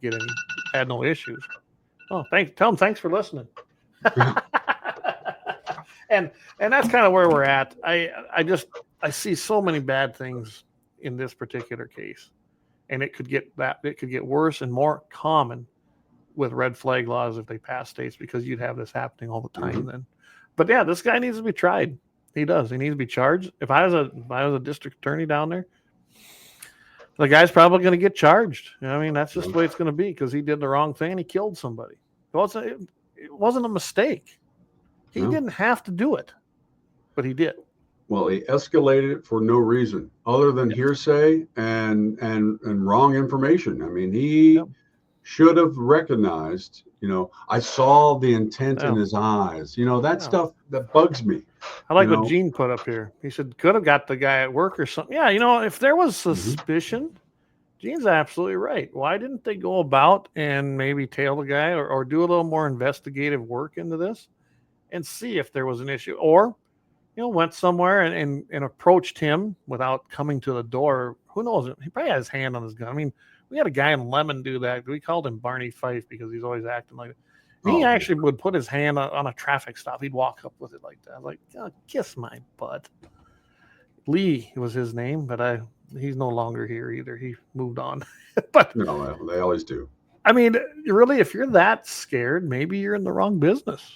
had no issues. Oh, tell him thanks for listening. and that's kind of where we're at. I see so many bad things in this particular case, and it could get worse and more common with red flag laws if they pass states, because you'd have this happening all the time then. But yeah, this guy needs to be tried. He does. He needs to be charged. If I was a district attorney down there, the guy's probably going to get charged. I mean, that's just the way it's going to be because he did the wrong thing and he killed somebody. It wasn't a mistake. He didn't have to do it, but he did. Well, he escalated it for no reason other than hearsay and wrong information. I mean, he should have recognized, I saw the intent in his eyes. That stuff that bugs me. I like what Gene put up here. He said, could have got the guy at work or something. Yeah, if there was suspicion, Gene's absolutely right. Why didn't they go about and maybe tail the guy or do a little more investigative work into this and see if there was an issue? Or, went somewhere and approached him without coming to the door. Who knows? He probably had his hand on his gun. I mean, we had a guy in Lemon do that. We called him Barney Fife because he's always acting like that. He actually would put his hand on a traffic stop. He'd walk up with it like that. I was like, kiss my butt. Lee was his name, but he's no longer here either. He moved on. But no, they always do. I mean, really, if you're that scared, maybe you're in the wrong business.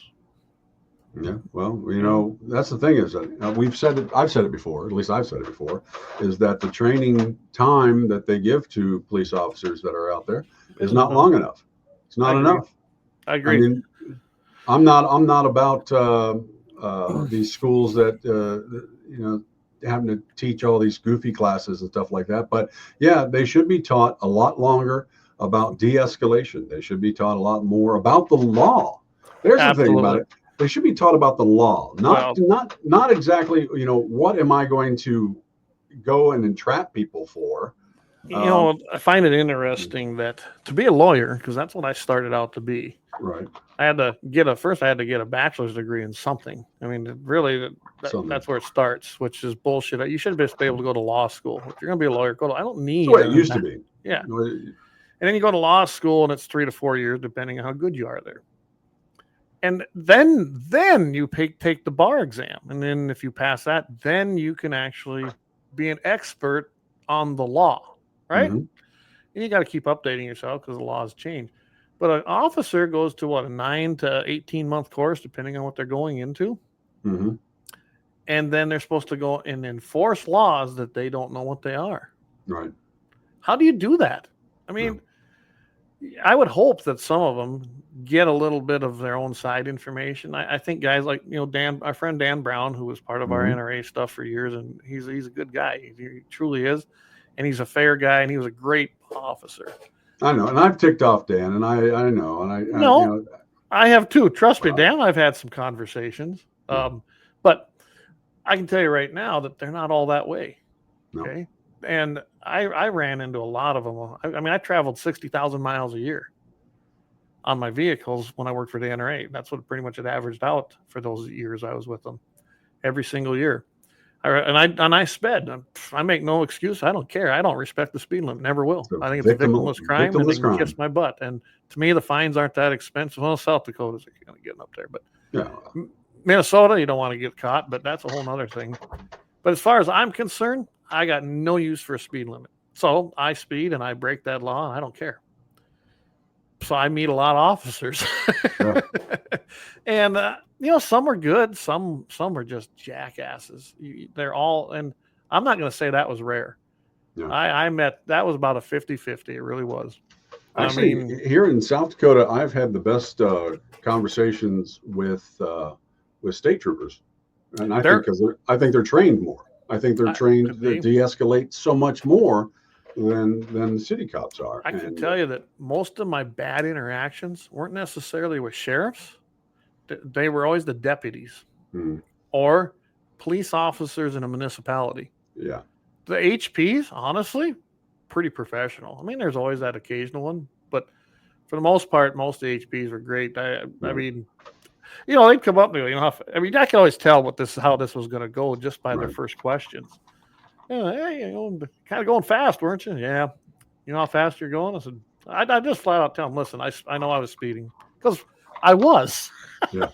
Yeah, well, that's the thing is that we've said it. I've said it before. At least I've said it before. Is that the training time that they give to police officers that are out there is not long enough. It's not enough. I agree. I mean, I'm not about these schools that having to teach all these goofy classes and stuff like that. But yeah, they should be taught a lot longer about de-escalation. They should be taught a lot more about the law. There's the thing about it. They should be taught about the law, not exactly, what am I going to go and entrap people for? I find it interesting that to be a lawyer, because that's what I started out to be. Right. I had to get a bachelor's degree in something. I mean, really, that's where it starts, which is bullshit. You should just be able to go to law school. If you're going to be a lawyer, I don't need. That's the way it used to be. Yeah. And then you go to law school, and it's 3 to 4 years, depending on how good you are there. And then you take the bar exam. And then if you pass that, then you can actually be an expert on the law, right? And you got to keep updating yourself because the laws change. But an officer goes to a 9 to 18 month course, depending on what they're going into. And then they're supposed to go and enforce laws that they don't know what they are. Right. How do you do that? I mean, I would hope that some of them get a little bit of their own side information. I think guys like, Dan, our friend Dan Brown, who was part of our NRA stuff for years, and he's a good guy. He truly is. And he's a fair guy, and he was a great officer. I know, and I've ticked off Dan, and I know, and I have too. Trust me, Dan. I've had some conversations, but I can tell you right now that they're not all that way. No. Okay, and I ran into a lot of them. I mean, I traveled 60,000 miles a year on my vehicles when I worked for the NRA. That's what pretty much it averaged out for those years I was with them, every single year. And I sped. I make no excuse. I don't care. I don't respect the speed limit. Never will. I think it's a victimless crime, and they can kiss my butt. And to me, the fines aren't that expensive. Well, South Dakota's kind of getting up there, but Minnesota, you don't want to get caught. But that's a whole other thing. But as far as I'm concerned, I got no use for a speed limit. So I speed and I break that law, and I don't care. So I meet a lot of officers, and some are good, some are just jackasses. They're all, and I'm not going to say that was rare. Yeah. I met, that was about a 50-50. It really was. Actually, here in South Dakota, I've had the best conversations with state troopers, and I think they're trained more. I think they're trained to de-escalate so much more than city cops are. I can tell you that most of my bad interactions weren't necessarily with sheriffs. They were always the deputies or police officers in a municipality. Yeah. The HPs, honestly, pretty professional. I mean, there's always that occasional one, but for the most part, most of the HPs were great. I mean, they'd come up to me, I could always tell how this was going to go just by their first questions. Hey, kind of going fast, weren't you? Yeah. You know how fast you're going? I said, I just flat out tell them, listen, I know I was speeding, because I was. Yeah.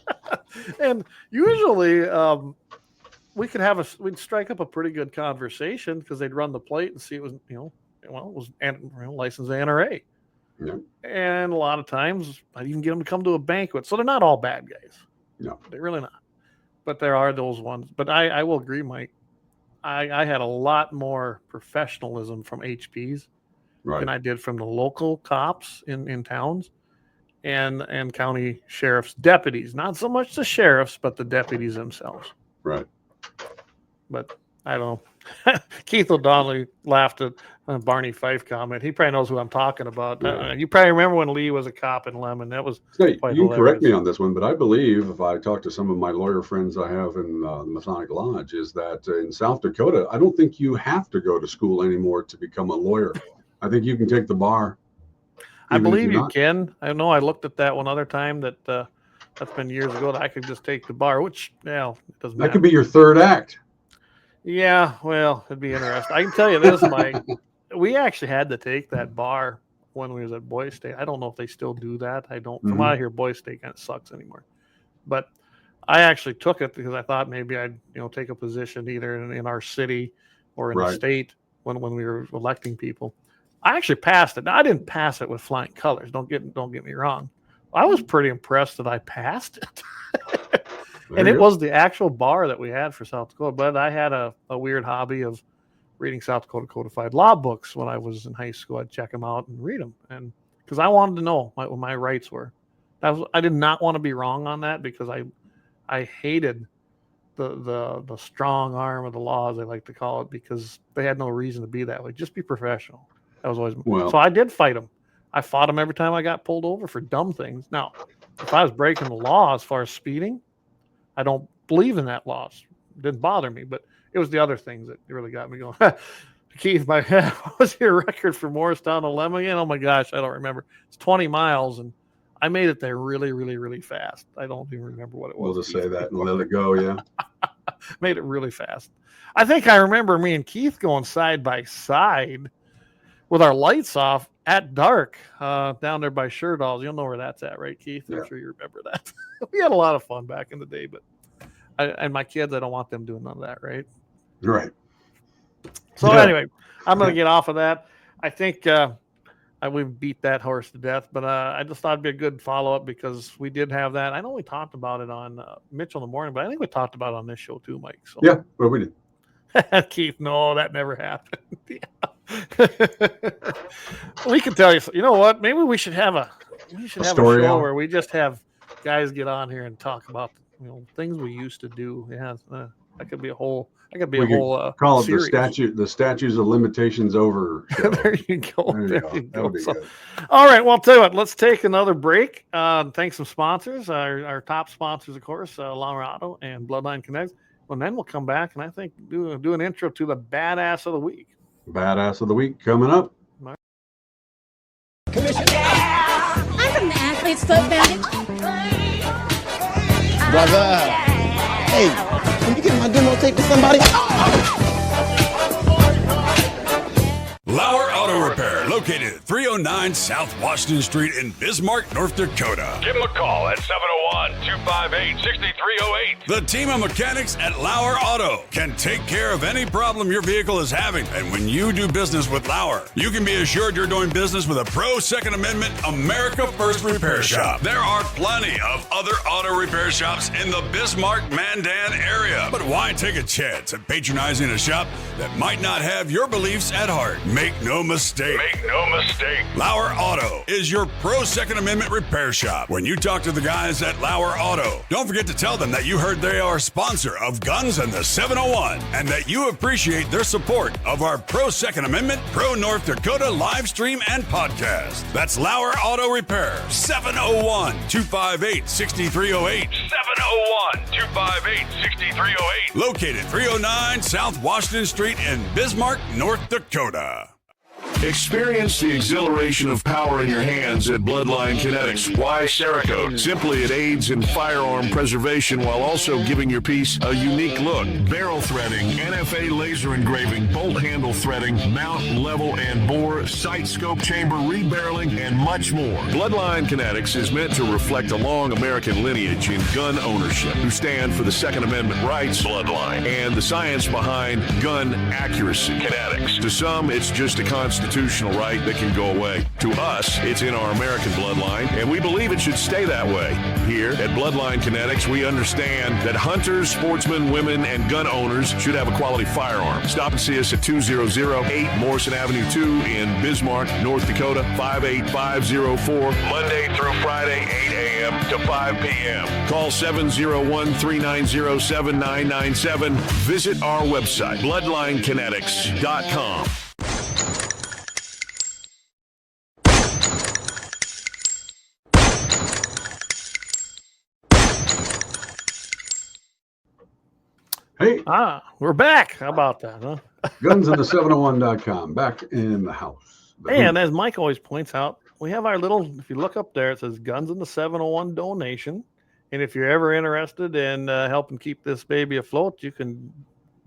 And usually we'd strike up a pretty good conversation, because they'd run the plate and see it was, it was licensed NRA. Yeah. And a lot of times I'd even get them to come to a banquet. So they're not all bad guys. No. They're really not. But there are those ones. But I will agree, Mike. I had a lot more professionalism from HPs than I did from the local cops in towns and county sheriff's deputies. Not so much the sheriffs, but the deputies themselves. Right. But I don't know. Keith O'Donnell laughed at Barney Fife comment. He probably knows who I'm talking about. Yeah. You probably remember when Lee was a cop in Lemon. That was you can correct me on this one, but I believe, if I talk to some of my lawyer friends I have in the Masonic Lodge, is that in South Dakota, I don't think you have to go to school anymore to become a lawyer. I think you can take the bar. I believe you can. I know I looked at that one other time that's been years ago, that I could just take the bar, which it doesn't matter. That could be your third act. Yeah, well, it'd be interesting. I can tell you this, Mike. We actually had to take that bar when we was at Boys State. I don't know if they still do that. I don't. From what I hear, Boys State kind of sucks anymore. But I actually took it because I thought maybe I'd take a position either in our city or in the state when we were electing people. I actually passed it. Now, I didn't pass it with flying colors. Don't get me wrong. I was pretty impressed that I passed it. And it was the actual bar that we had for South Dakota. But I had a weird hobby of reading South Dakota codified law books when I was in high school. I'd check them out and read them, and because I wanted to know what my rights were. I did not want to be wrong on that, because I hated the strong arm of the law, as they like to call it, because they had no reason to be that way. Just be professional. That was always so. I did fight them. I fought them every time I got pulled over for dumb things. Now, if I was breaking the law as far as speeding, I don't believe in that law. It didn't bother me, but it was the other things that really got me going. Keith, what was your record for Morristown to Lemon again? Oh my gosh, I don't remember. It's 20 miles, and I made it there really, really, really fast. I don't even remember what it was. We'll just say that and let it go, yeah. Made it really fast. I think I remember me and Keith going side by side with our lights off at dark down there by Sherdalls. You'll know where that's at, right, Keith? I'm sure you remember that. We had a lot of fun back in the day, but and my kids, I don't want them doing none of that, right? Right. So anyway, I'm going to get off of that. I think we've beat that horse to death, but I just thought it'd be a good follow-up, because we did have that. I know we talked about it on Mitchell in the Morning, but I think we talked about it on this show too, Mike. So. Yeah, well, we did. Keith, no, that never happened. We can tell you. You know what? Maybe we should have a story show hour? where we just have guys get on here and talk about things we used to do. Yeah, that could be a whole. That could be We a could whole call it series. the statues of limitations over show. There you go. There you go. That would be So, good. all right. Well, I'll tell you what. Let's take another break. Thanks some sponsors. Our top sponsors, of course, Lauer Auto and Bloodline Connect. Well, then we'll come back and I think do an intro to the badass of the week. Badass of the week coming up. I'm from the Athlete's Foot Bandit. Brother. Hey, can you get my demo tape to somebody? Lauer Auto Repair, located at 309 South Washington Street in Bismarck, North Dakota. Give them a call at 701-258-6308. The team of mechanics at Lauer Auto can take care of any problem your vehicle is having. And when you do business with Lauer, you can be assured you're doing business with a pro Second Amendment America First repair shop. There are plenty of other auto repair shops in the Bismarck-Mandan area. But why take a chance at patronizing a shop that might not have your beliefs at heart? Make no mistake. Lauer Auto is your pro Second Amendment repair shop. When you talk to the guys at Lauer Auto, don't forget to tell them that you heard they are a sponsor of Guns and the 701 and that you appreciate their support of our pro Second Amendment, pro North Dakota live stream and podcast. That's Lauer Auto Repair, 701-258-6308. 701-258-6308. Located 309 South Washington Street in Bismarck, North Dakota. Experience the exhilaration of power in your hands at Bloodline Kinetics. Why Cerakote? Simply, it aids in firearm preservation while also giving your piece a unique look. Barrel threading, NFA laser engraving, bolt handle threading, mount, level, and bore, sight scope chamber rebarreling, and much more. Bloodline Kinetics is meant to reflect a long American lineage in gun ownership, who stand for the Second Amendment rights, Bloodline, and the science behind gun accuracy. Kinetics. To some, it's just a constitutional right that can go away. To us, it's in our American bloodline, and we believe it should stay that way. Here at Bloodline Kinetics, we understand that hunters, sportsmen, women, and gun owners should have a quality firearm. Stop and see us at 2008 Morrison Avenue 2 in Bismarck, North Dakota, 58504, Monday through Friday, 8 a.m. to 5 p.m. Call 701-390-7997. Visit our website, bloodlinekinetics.com. Hey, We're back. How about that, huh? gunsandthe701.com, back in the house. And as Mike always points out, we have our little, if you look up there, it says Guns in the 701 donation. And if you're ever interested in helping keep this baby afloat, you can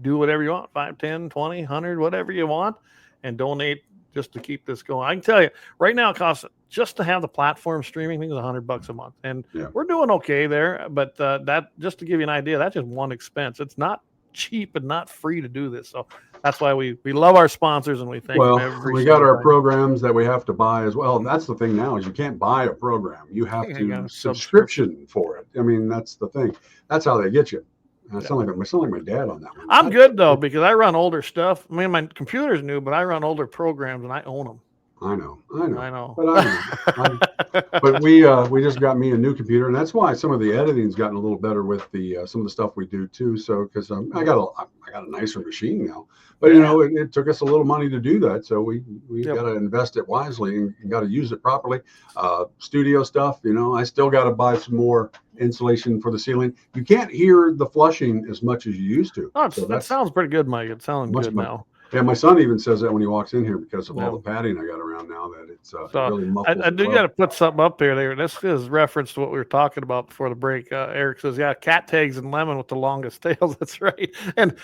do whatever you want, 5, 10, 20, 100, whatever you want, and donate just to keep this going. I can tell you right now, it costs just to have the platform streaming thing is $100 a month. And we're doing okay there. But that, just to give you an idea, that's just one expense. It's not cheap and not free to do this. So that's why we love our sponsors and we thank them every we got our time. programs that we have to buy as well. And that's the thing now is you can't buy a program. You have to subscription for it. I mean, that's the thing. That's how they get you. I sound like my dad on that one. I'm good though, because I run older stuff. I mean, my computer's new, but I run older programs and I own them. I know. But but we just got me a new computer, and that's why some of the editing's gotten a little better with the some of the stuff we do too. So because I got a nicer machine now, but you know it took us a little money to do that, so we got to invest it wisely and got to use it properly. Studio stuff, you know, I still got to buy some more insulation for the ceiling. You can't hear the flushing as much as you used to. Oh, so that sounds pretty good, Mike. It sounds good now. Yeah, my son even says that when he walks in here because of all the padding I got around now that it's really muffled. I do got to put something up there. This is reference to what we were talking about before the break. Eric says, "Yeah, cat tags and lemon with the longest tails." That's right. And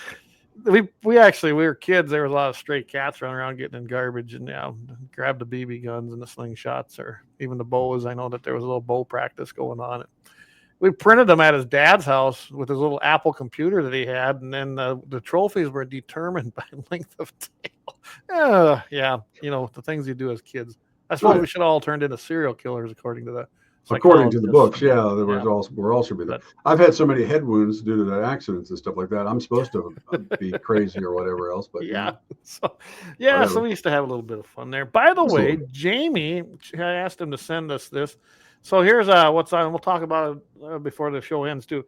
we were kids. There was a lot of stray cats running around getting in garbage, and grab the BB guns and the slingshots, or even the bows. I know that there was a little bow practice going on. We printed them at his dad's house with his little Apple computer that he had, and then the trophies were determined by length of tail. You know, the things you do as kids. That's why we should all turned into serial killers, according to According to the psychologists. books, yeah, there was also we're all should be there. I've had so many head wounds due to the accidents and stuff like that. I'm supposed to be crazy or whatever else, but Yeah. whatever. So we used to have a little bit of fun there. By the way, Jamie, I asked him to send us this. So here's what's on. We'll talk about it before the show ends too.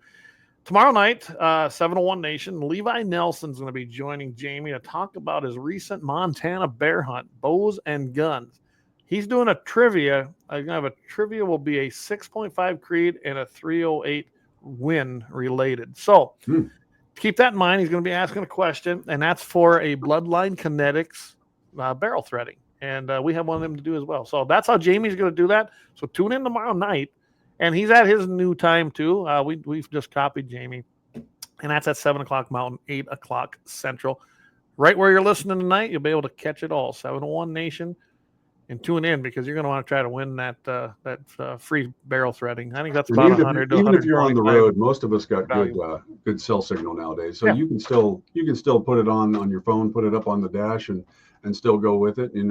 Tomorrow night, 701 Nation, Levi Nelson's going to be joining Jamie to talk about his recent Montana bear hunt, bows and guns. He's doing a trivia. I'm going to have a trivia will be a 6.5 Creed and a 308 Win related. So keep that in mind. He's going to be asking a question, and that's for a Bloodline Kinetics barrel threading. And we have one of them to do as well. So that's how Jamie's going to do that. So tune in tomorrow night. And he's at his new time, too. We've just copied Jamie. And that's at 7 o'clock Mountain, 8 o'clock Central. Right where you're listening tonight, you'll be able to catch it all. 701 Nation. And tune in because you're going to want to try to win that free barrel threading. I think that's about 100 to 125. Even if you're on the road, most of us got good cell signal nowadays. So you can still put it on your phone, put it up on the dash, and still go with it, and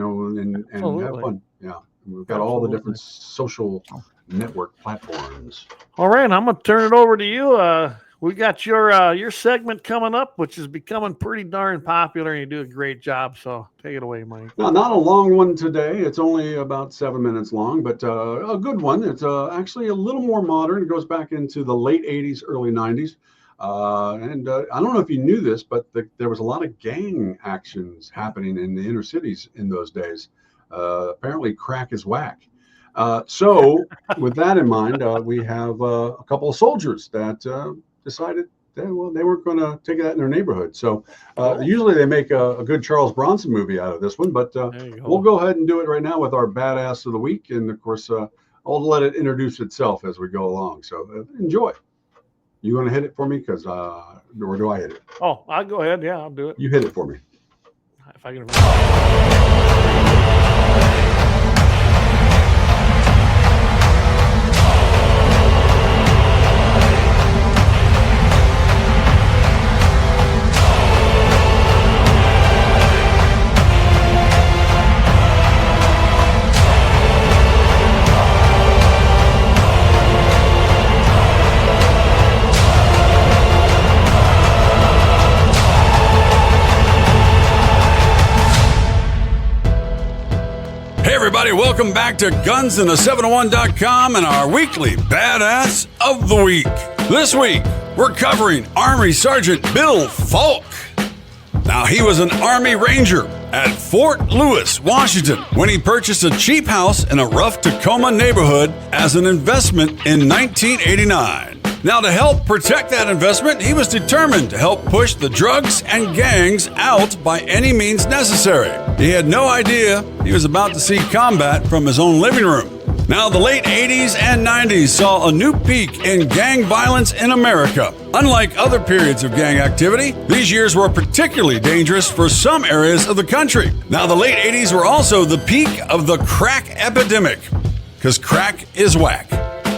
have fun. Yeah, we've got all the different social network platforms. All right, I'm going to turn it over to you. We got your segment coming up, which is becoming pretty darn popular, and you do a great job. So take it away, Mike. Well, not a long one today. It's only about 7 minutes long, but a good one. It's actually a little more modern. It goes back into the late 80s, early 90s. And I don't know if you knew this, but there was a lot of gang actions happening in the inner cities in those days. Apparently, crack is whack. So with that in mind, we have a couple of soldiers that decided they weren't going to take that in their neighborhood. So usually they make a good Charles Bronson movie out of this one, but we'll go ahead and do it right now with our Badass of the Week. And of course, I'll let it introduce itself as we go along. So enjoy. You want to hit it for me? Or do I hit it? Oh, I'll go ahead. Yeah, I'll do it. You hit it for me. If I can. Everybody, welcome back to GunsInA701.com and our weekly Badass of the Week. This week, we're covering Army Sergeant Bill Falk. Now, he was an Army Ranger at Fort Lewis, Washington, when he purchased a cheap house in a rough Tacoma neighborhood as an investment in 1989. Now, to help protect that investment, he was determined to help push the drugs and gangs out by any means necessary. He had no idea he was about to see combat from his own living room. Now, the late 80s and 90s saw a new peak in gang violence in America. Unlike other periods of gang activity, these years were particularly dangerous for some areas of the country. Now, the late 80s were also the peak of the crack epidemic, because crack is whack.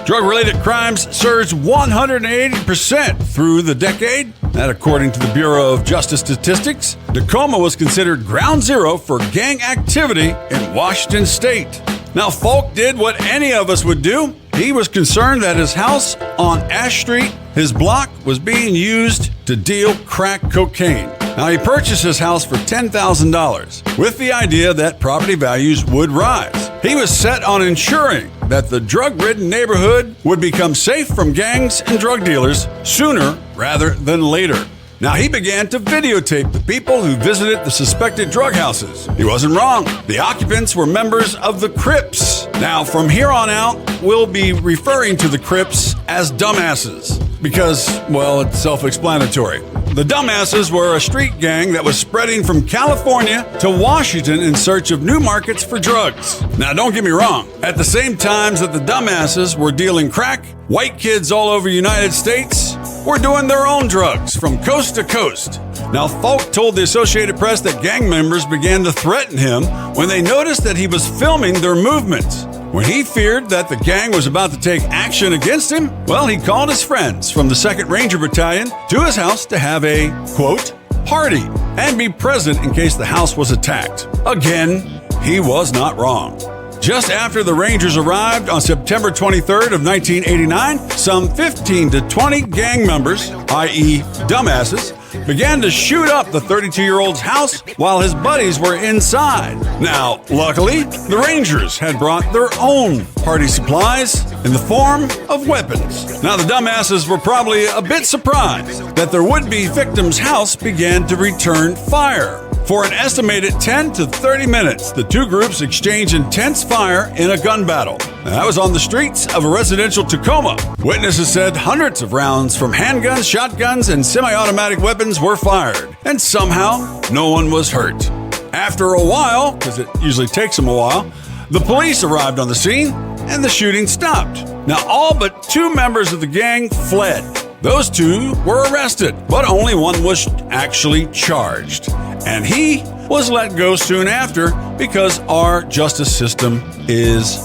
Drug-related crimes surged 180% through the decade. That, according to the Bureau of Justice Statistics, Tacoma was considered ground zero for gang activity in Washington state. Now, Falk did what any of us would do. He was concerned that his house on Ash Street, his block, was being used to deal crack cocaine. Now, he purchased his house for $10,000 with the idea that property values would rise. He was set on ensuring that the drug-ridden neighborhood would become safe from gangs and drug dealers sooner rather than later. Now, he began to videotape the people who visited the suspected drug houses. He wasn't wrong. The occupants were members of the Crips. Now, from here on out, we'll be referring to the Crips as dumbasses because, well, it's self-explanatory. The dumbasses were a street gang that was spreading from California to Washington in search of new markets for drugs. Now, don't get me wrong. At the same times that the dumbasses were dealing crack, white kids all over the United States were doing their own drugs from coast to coast. Now, Falk told the Associated Press that gang members began to threaten him when they noticed that he was filming their movements. When he feared that the gang was about to take action against him, well, he called his friends from the 2nd Ranger Battalion to his house to have a, quote, party and be present in case the house was attacked. Again, he was not wrong. Just after the Rangers arrived on September 23rd of 1989, some 15 to 20 gang members, i.e. dumbasses, began to shoot up the 32-year-old's house while his buddies were inside. Now, luckily, the Rangers had brought their own party supplies in the form of weapons. Now, the dumbasses were probably a bit surprised that their would-be victim's house began to return fire. For an estimated 10 to 30 minutes, the two groups exchanged intense fire in a gun battle. Now, that was on the streets of a residential Tacoma. Witnesses said hundreds of rounds from handguns, shotguns, and semi-automatic weapons were fired, and somehow no one was hurt. After a while, because it usually takes them a while, the police arrived on the scene and the shooting stopped. Now, all but 2 members of the gang fled. Those 2 were arrested, but only one was actually charged. And he was let go soon after because our justice system is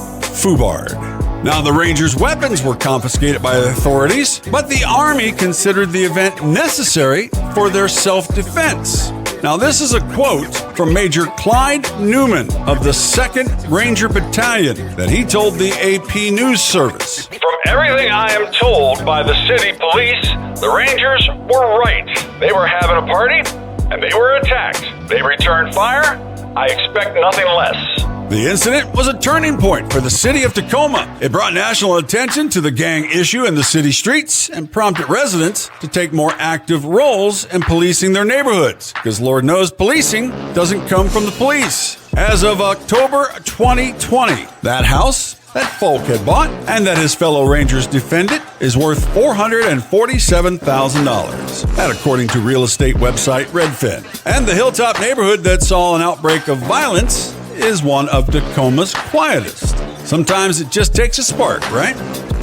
foobarred. Now, the Rangers' weapons were confiscated by the authorities, but the Army considered the event necessary for their self-defense. Now, this is a quote from Major Clyde Newman of the 2nd Ranger Battalion that he told the AP News Service. From everything I am told by the city police, the Rangers were right. They were having a party, and they were attacked. They returned fire. I expect nothing less. The incident was a turning point for the city of Tacoma. It brought national attention to the gang issue in the city streets and prompted residents to take more active roles in policing their neighborhoods. Because Lord knows policing doesn't come from the police. As of October 2020, that house that Folk had bought and that his fellow Rangers defended is worth $447,000. That according to real estate website Redfin. And the Hilltop neighborhood that saw an outbreak of violence is one of Tacoma's quietest. Sometimes it just takes a spark, right?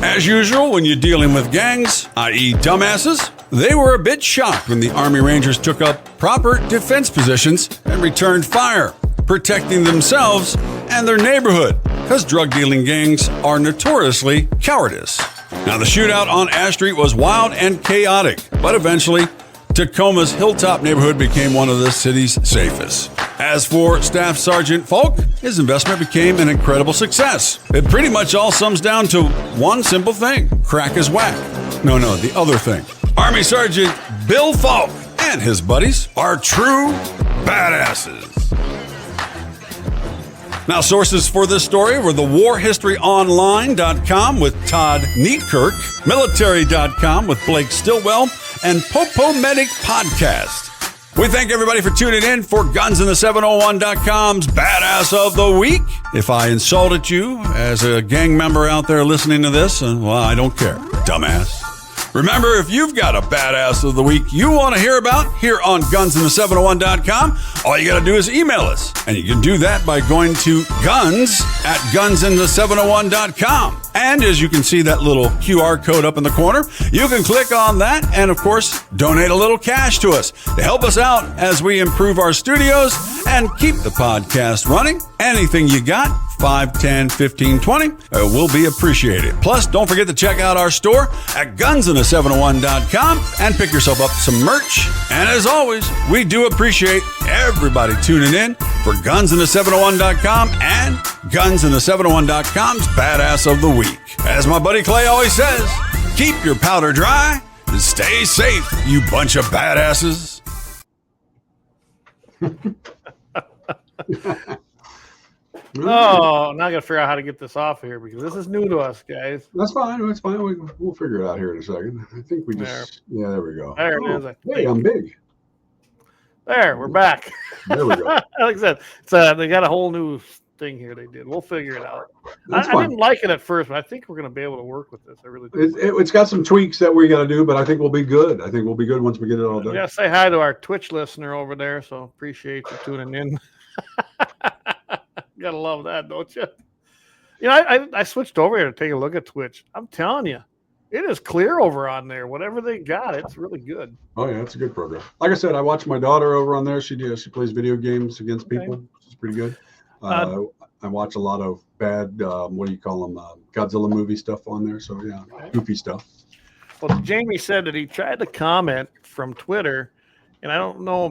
As usual, when you're dealing with gangs, i.e. dumbasses, they were a bit shocked when the Army Rangers took up proper defense positions and returned fire, protecting themselves and their neighborhood, because drug-dealing gangs are notoriously cowardice. Now, the shootout on Ash Street was wild and chaotic, but eventually, Tacoma's Hilltop neighborhood became one of the city's safest. As for Staff Sergeant Falk, his investment became an incredible success. It pretty much all sums down to one simple thing: crack is whack. No, the other thing. Army Sergeant Bill Falk and his buddies are true badasses. Now, sources for this story were the warhistoryonline.com with Todd Neatkirk, military.com with Blake Stillwell, and Popo Medic Podcast. We thank everybody for tuning in for GunsInThe701.com's Badass of the Week. If I insulted you as a gang member out there listening to this, well, I don't care, dumbass. Remember, if you've got a Badass of the Week you want to hear about here on GunsInThe701.com, all you got to do is email us. And you can do that by going to guns@GunsInThe701.com. And as you can see that little QR code up in the corner, you can click on that and, of course, donate a little cash to us to help us out as we improve our studios and keep the podcast running. Anything you got, 5, 10, 15, 20, will be appreciated. Plus, don't forget to check out our store at GunsInThe701.com and pick yourself up some merch. And as always, we do appreciate everybody tuning in for GunsInThe701.com and GunsInThe701.com's Badass of the Week. As my buddy Clay always says, keep your powder dry and stay safe, you bunch of badasses. Oh, now I got to figure out how to get this off here because this is new to us, guys. That's fine. That's fine. We'll figure it out here in a second. I think we just, there we go. There it is. Hey, I'm big. There, we're back. There we go. Like I said, they got a whole new thing here they did. We'll figure it out. I didn't like it at first, but I think we're going to be able to work with this. I really do. It's got some tweaks that we got to do, but I think we'll be good. I think we'll be good once we get it all done. Yeah, say hi to our Twitch listener over there. So appreciate you tuning in. Gotta love that, don't you? You know, I switched over here to take a look at Twitch. I'm telling you, it is clear over on there. Whatever they got, it's really good. Oh yeah, it's a good program. Like I said, I watch my daughter over on there. She plays video games against people. Which is pretty good. I watch a lot of bad, what do you call them, Godzilla movie stuff on there. So yeah, goofy stuff. Well, Jamie said that he tried to comment from Twitter, and I don't know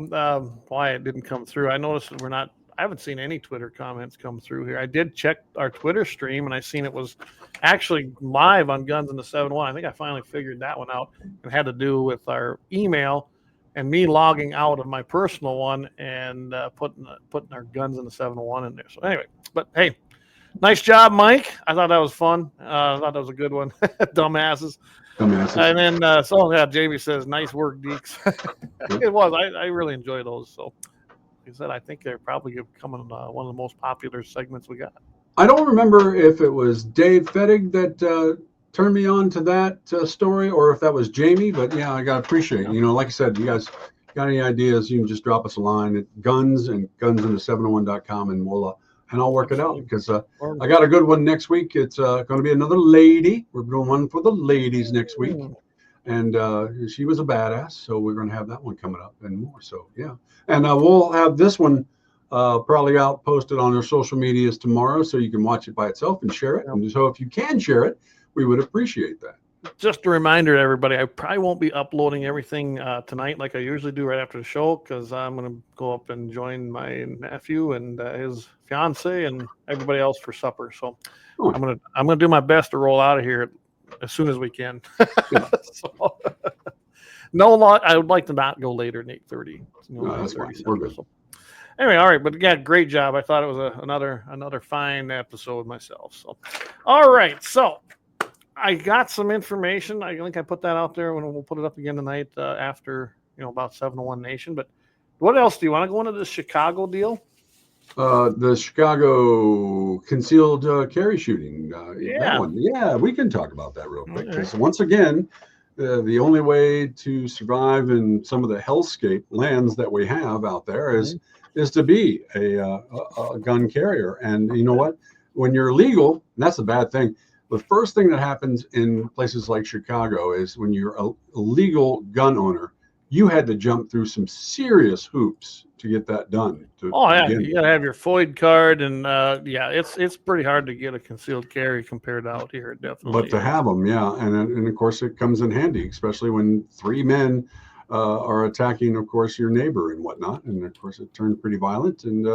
why it didn't come through. I noticed that we're not I haven't seen any Twitter comments come through here. I did check our Twitter stream, and I seen it was actually live on Guns in the 701. I think I finally figured that one out. It had to do with our email and me logging out of my personal one and putting our Guns in the 701 in there. So anyway, but hey, nice job, Mike. I thought that was fun. I thought that was a good one. Dumbasses. And then, Jamie says, nice work, Deeks. It was. I really enjoy those. So, like I said, I think they're probably becoming one of the most popular segments we got. I don't remember if it was Dave Fettig that turned me on to that story or if that was Jamie, but yeah, I got to appreciate it. You know, like I said, you guys got any ideas, you can just drop us a line at gunsinto701.com and I'll work it out because I got a good one next week. It's going to be another lady. We're doing one for the ladies next week. And she was a badass. So we're going to have that one coming up and more. So, yeah. And we'll have this one probably out posted on our social medias tomorrow so you can watch it by itself and share it. And so if you can share it, we would appreciate that. Just a reminder to everybody, I probably won't be uploading everything tonight like I usually do right after the show because I'm going to go up and join my nephew and his fiance and everybody else for supper. So I'm gonna do my best to roll out of here as soon as we can. So, I would like to not go later than 8:30. That's fine. We're good. So, anyway, all right, but yeah, great job. I thought it was another fine episode myself. So, all right, so. I got some information. I think I put that out there when we'll put it up again tonight after, about 701 Nation. But what else do you want to go into the Chicago deal? The Chicago concealed carry shooting. That one. Yeah, we can talk about that real quick. Because once again, the only way to survive in some of the hellscape lands that we have out there is to be a gun carrier. And you know what? When you're legal, that's a bad thing. The first thing that happens in places like Chicago is when you're a legal gun owner, you had to jump through some serious hoops to get that done. You got to have your FOID card, and it's pretty hard to get a concealed carry compared to out here, definitely. But to have them, and of course it comes in handy, especially when three men are attacking, of course, your neighbor and whatnot, and of course it turned pretty violent. And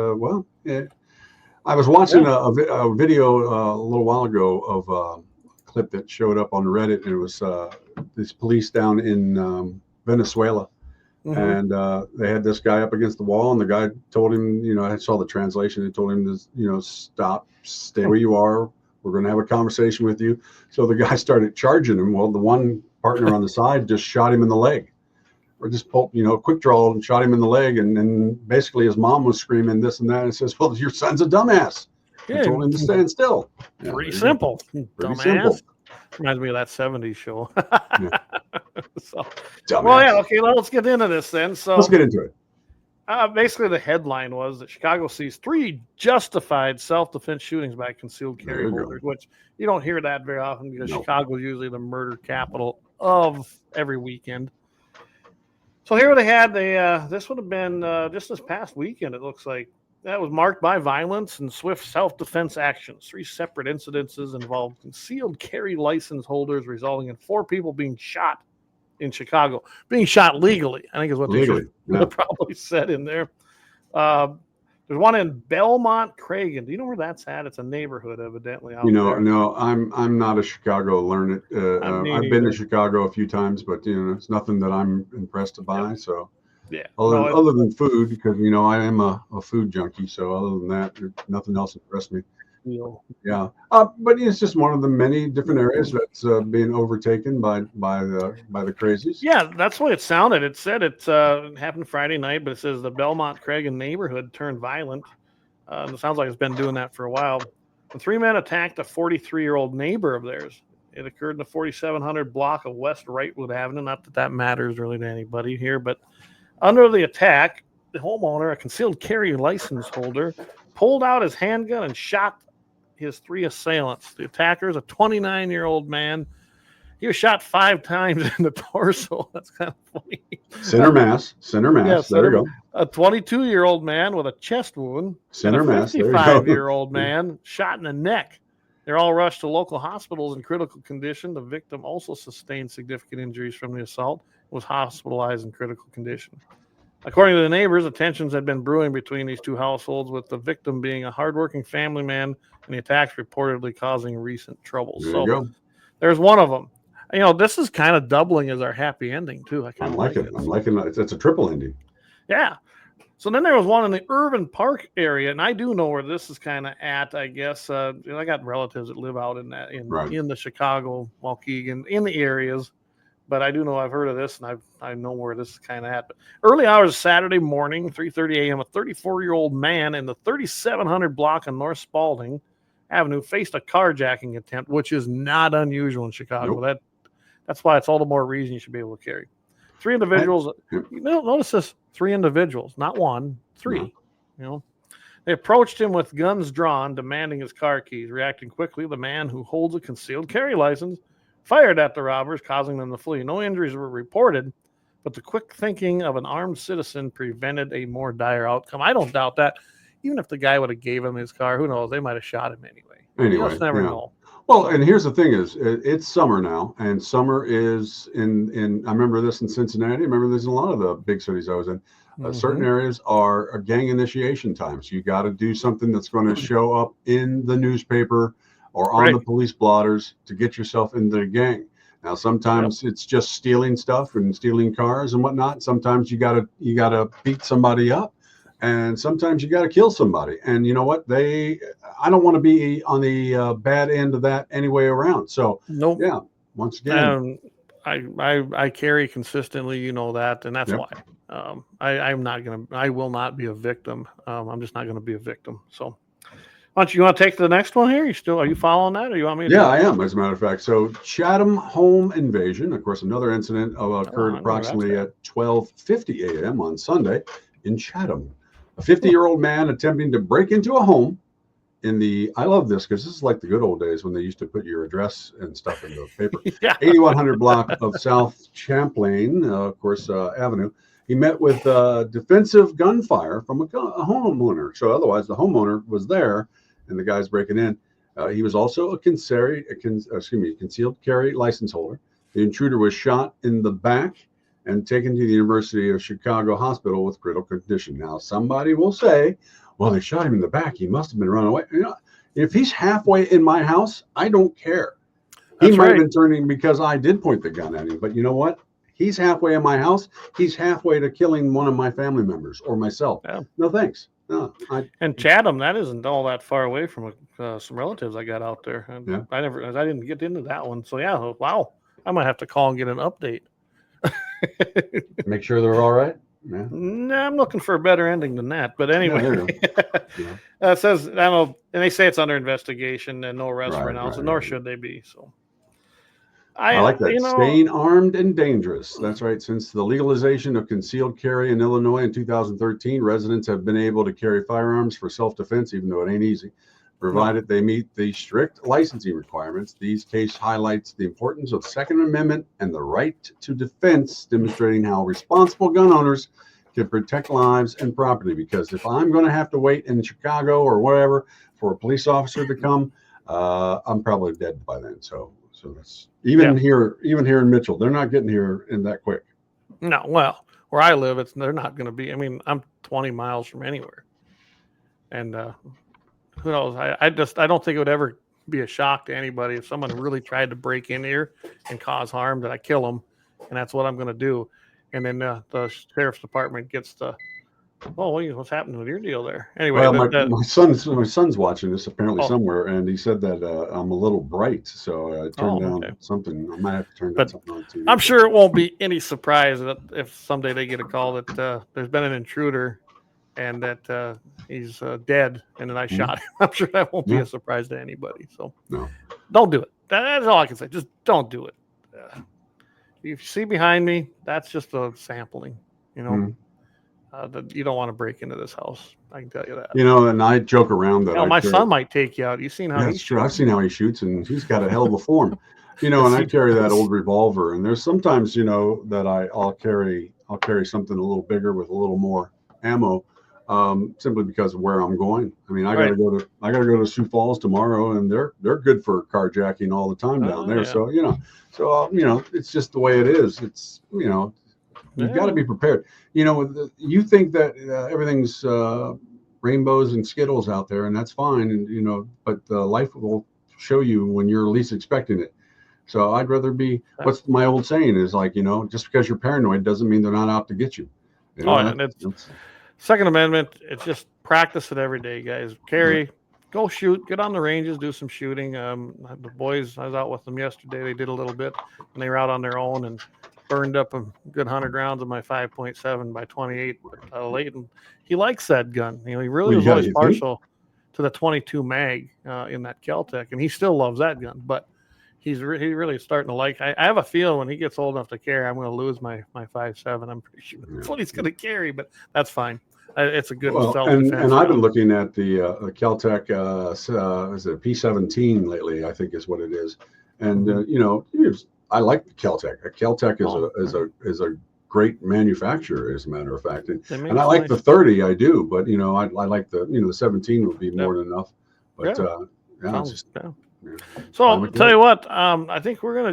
I was watching a video a little while ago of a clip that showed up on Reddit, and it was these police down in Venezuela. And they had this guy up against the wall, and the guy told him, I saw the translation. It told him to, stop, stay where you are. We're going to have a conversation with you. So the guy started charging him. Well, the one partner on the side just shot him in the leg. Or just pulled, quick draw and shot him in the leg. And then basically his mom was screaming this and that. And says, well, your son's a dumbass. I told him to stand still. Pretty simple. Dumbass. Simple. Reminds me of that 70s show. Okay, let's get into this then. So let's get into it. Basically, the headline was that Chicago sees 3 justified self-defense shootings by concealed carry holders, which you don't hear that very often because Chicago is usually the murder capital of every weekend. So here they had this would have been just this past weekend, it looks like. That was marked by violence and swift self-defense actions. 3 separate incidences involved concealed carry license holders, resulting in 4 people being shot in Chicago. Being shot legally, I think is what they should have probably said in there. There's one in Belmont Cragen. Do you know where that's at? It's a neighborhood, evidently. There. No, I'm not a Chicago learned. I've been to Chicago a few times, but it's nothing that I'm impressed by. So other than food, because I am a food junkie. So other than that, nothing else impressed me. But it's just one of the many different areas that's being overtaken by the crazies. Yeah, that's the way it sounded. It said it happened Friday night, but it says the Belmont Cragen neighborhood turned violent. It sounds like it's been doing that for a while. The 3 men attacked a 43-year-old neighbor of theirs. It occurred in the 4700 block of West Wrightwood Avenue. Not that matters really to anybody here, but under the attack, the homeowner, a concealed carry license holder, pulled out his handgun and shot his 3 assailants. The attacker is a 29-year-old man. He was shot 5 times in the torso. That's kind of funny. Center mass. Yeah, there you go. A 22-year-old man with a chest wound. Center mass. A 55-year-old man shot in the neck. They're all rushed to local hospitals in critical condition. The victim also sustained significant injuries from the assault. Was hospitalized in critical condition. According to the neighbors, the tensions had been brewing between these two households, with the victim being a hardworking family man and the attacks reportedly causing recent troubles. There you go. There's one of them. You know, this is kind of doubling as our happy ending too. I kind I'm of liking it. I'm liking it. It's a triple ending. Yeah. So then there was one in the Urban Park area, and I do know where this is kind of at. I guess I got relatives that live out in that in the Chicago, Waukegan, in the areas. But I do know I've heard of this, and I know where this is kind of at. But early hours Saturday morning, 3:30 a.m., a 34-year-old man in the 3700 block on North Spalding Avenue faced a carjacking attempt, which is not unusual in Chicago. Nope. That's why it's all the more reason you should be able to carry. 3 individuals. Notice this: 3 individuals, not 1, 3. You know, they approached him with guns drawn, demanding his car keys. Reacting quickly, the man, who holds a concealed carry license, fired at the robbers, causing them to flee. No injuries were reported, but the quick thinking of an armed citizen prevented a more dire outcome. I don't doubt that. Even if the guy would have gave him his car, who knows? They might have shot him anyway. You just never know. Well, and here's the thing: is it's summer now, and summer is in. I remember this in Cincinnati. I remember this in a lot of the big cities I was in. Certain areas are gang initiation times. You got to do something that's going to show up in the newspaper or on the police blotters to get yourself into the gang. Now, sometimes it's just stealing stuff and stealing cars and whatnot. Sometimes you gotta beat somebody up, and sometimes you gotta kill somebody. And you know what? I don't want to be on the bad end of that anyway around. So yeah, once again, I carry consistently, you know that, and that's why I will not be a victim. I'm just not going to be a victim. So. You want to take the next one here? Are you following that, or you want me to? Yeah, I am, as a matter of fact. So Chatham home invasion. Of course, another incident occurred approximately at 12:50 a.m. on Sunday in Chatham. A 50-year-old man attempting to break into a home I love this because this is like the good old days when they used to put your address and stuff in the paper. 8100 block of South Champlain, Avenue. He met with defensive gunfire from a homeowner. So otherwise, the homeowner was there, and the guy's breaking in. He was also a concealed carry license holder. The intruder was shot in the back and taken to the University of Chicago Hospital with critical condition. Now, somebody will say, well, they shot him in the back. He must have been running away. You know, if he's halfway in my house, I don't care. He might have been turning because I did point the gun at him. But you know what? He's halfway in my house. He's halfway to killing one of my family members or myself. Yeah. No, thanks. No. And Chatham, that isn't all that far away from some relatives I got out there. And I didn't get into that one. So yeah, wow. I might have to call and get an update. Make sure they're all right. Yeah. Nah, I'm looking for a better ending than that. But anyway, it says, I don't know, and they say it's under investigation and no arrest for now, nor should they be. So I like that. Staying armed and dangerous. That's right. Since the legalization of concealed carry in Illinois in 2013, residents have been able to carry firearms for self-defense, even though it ain't easy, provided they meet the strict licensing requirements. These case highlights the importance of Second Amendment and the right to defense, demonstrating how responsible gun owners can protect lives and property. Because if I'm going to have to wait in Chicago or wherever for a police officer to come, I'm probably dead by then. So that's even here in Mitchell, they're not getting here in that quick. No, well, where I live, they're not going to be. I mean, I'm 20 miles from anywhere, and who knows? I don't think it would ever be a shock to anybody if someone really tried to break in here and cause harm that I kill them, and that's what I'm going to do. And then the sheriff's department gets the, what's happening with your deal there? Anyway, my son's watching this apparently somewhere, and he said that I'm a little bright, so I turned down something. I might have to turn down something on TV. I'm sure it won't be any surprise that if someday they get a call that there's been an intruder and that he's dead, and then I shot him. I'm sure that won't be a surprise to anybody. So don't do it. That's all I can say. Just don't do it. If you see behind me, that's just a sampling. You know. You don't want to break into this house. I can tell you that. You know, and I joke around that. My son might take you out. You've seen how he shoots. I've seen how he shoots, and he's got a hell of a form. You know, and I carry that old revolver, and there's sometimes, you know, that I'll carry something a little bigger with a little more ammo, simply because of where I'm going. I mean, I gotta go to Sioux Falls tomorrow, and they're good for carjacking all the time down there. Yeah. So you know, it's just the way it is. It's, you know, You've got to be prepared. You know, you think that everything's rainbows and Skittles out there, and that's fine. And you know, but life will show you when you're least expecting it. So I'd rather be. What's my old saying is like, you know, just because you're paranoid doesn't mean they're not out to get you. You know, and it's Second Amendment. It's just practice it every day, guys. Carry, go shoot, get on the ranges, do some shooting. The boys, I was out with them yesterday. They did a little bit, and they were out on their own and burned up a good 100 rounds of my 5.7 by 28. Leighton, he likes that gun. You know, he really was always partial to the 22 mag in that Kel-Tec, and he still loves that gun. But he's really starting to like. I have a feel when he gets old enough to carry, I'm going to lose my 5.7. I'm pretty sure that's what he's going to carry, but that's fine. It's a good self-defense. And I've been looking at the Kel-Tec, is it P17 lately? I think is what it is. And you know, I like the Kel-Tec. Kel-Tec is a great manufacturer, as a matter of fact. And I like the 30, I do, but you know, I like the the 17 would be more than enough. But So I'll tell you what, I think we're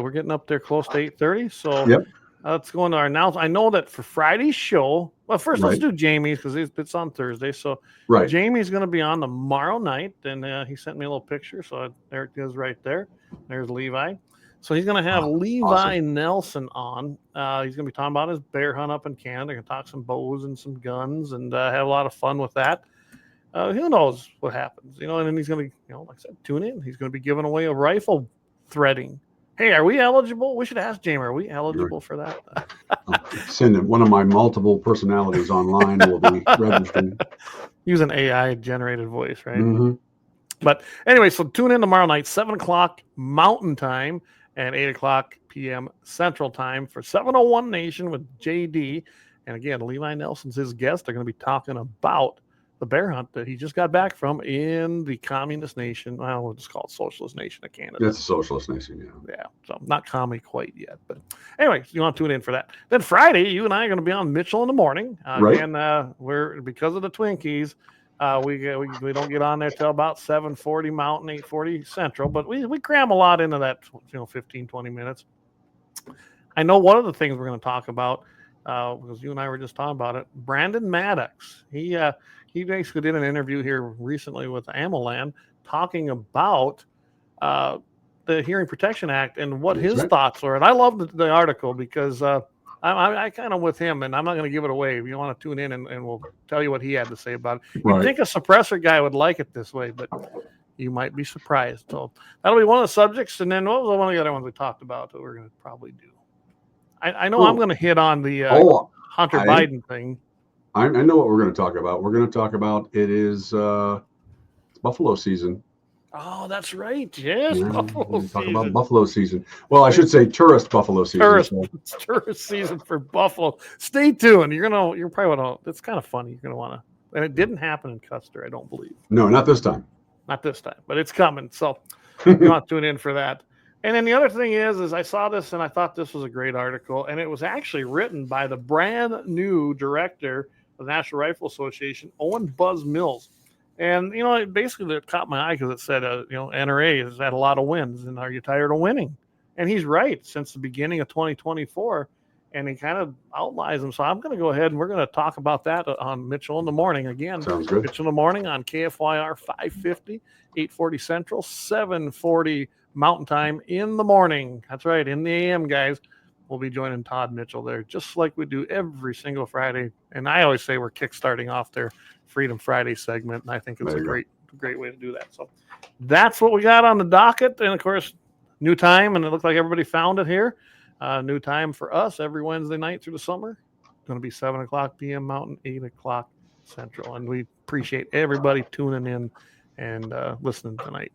getting up there close to 8:30. So let's go into our announcement. I know that for Friday's show. Well, first let's do Jamie's because it's on Thursday. So Jamie's going to be on tomorrow night, and he sent me a little picture. So there it is, right there. There's Levi. So he's going to have Levi Nelson on. He's going to be talking about his bear hunt up in Canada. Going to talk some bows and some guns, and have a lot of fun with that. Who knows what happens, you know? And then he's going to, like I said, tune in. He's going to be giving away a rifle threading. Hey, are we eligible? We should ask Jamie. Are we eligible for that? Send him. One of my multiple personalities online will be registered. Use an AI generated voice, right? Mm-hmm. But anyway, so tune in tomorrow night, 7 o'clock Mountain Time and 8 o'clock p.m. Central Time for 701 Nation with JD. And again, Levi Nelson's his guest. They're going to be talking about the bear hunt that he just got back from in the communist nation. Well, we'll just call it socialist nation of Canada. It's a socialist nation, yeah. Yeah, so not commie quite yet. But anyway, so you want to tune in for that. Then Friday, you and I are going to be on Mitchell in the morning. And we're, because of the Twinkies, we don't get on there till about 7:40 Mountain, 8:40 Central. But we cram a lot into that, 15, 20 minutes. I know one of the things we're going to talk about, because you and I were just talking about it, Brandon Maddox. He basically did an interview here recently with AMOLAN talking about the Hearing Protection Act and what his thoughts were. And I love the article because I kind of with him, and I'm not going to give it away. If you want to tune in, and we'll tell you what he had to say about it. You'd think a suppressor guy would like it this way, but you might be surprised. So that'll be one of the subjects. And then what was one of the other ones we talked about that we're going to probably do? I know I'm going to hit on the Hunter Biden thing. I know what we're going to talk about. We're going to talk about it's buffalo season. Oh, that's right. Yes, buffalo season. Talk about buffalo season. Well, I should say tourist buffalo season. Tourist season for buffalo. Stay tuned. You're probably want to. It's kind of funny. You're going to want to. And it didn't happen in Custer, I don't believe. No, not this time. Not this time, but it's coming. So you want to tune in for that. And then the other thing is I saw this and I thought this was a great article, and it was actually written by the brand new director of the National Rifle Association, Owen Buzz Mills. And, it basically caught my eye because it said, NRA has had a lot of wins, and are you tired of winning? And he's right, since the beginning of 2024, and he kind of outlines them. So I'm going to go ahead and we're going to talk about that on Mitchell in the Morning again. Sounds good. Mitchell in the Morning on KFYR 550, 840 Central, 740 Mountain Time in the morning. That's right, in the AM, guys. We'll be joining Todd Mitchell there, just like we do every single Friday. And I always say we're kickstarting off their Freedom Friday segment, and I think it's a great way to do that. So that's what we got on the docket. And, of course, new time, and it looks like everybody found it here. New time for us every Wednesday night through the summer. Going to be 7 o'clock p.m. Mountain, 8 o'clock Central. And we appreciate everybody tuning in and listening tonight.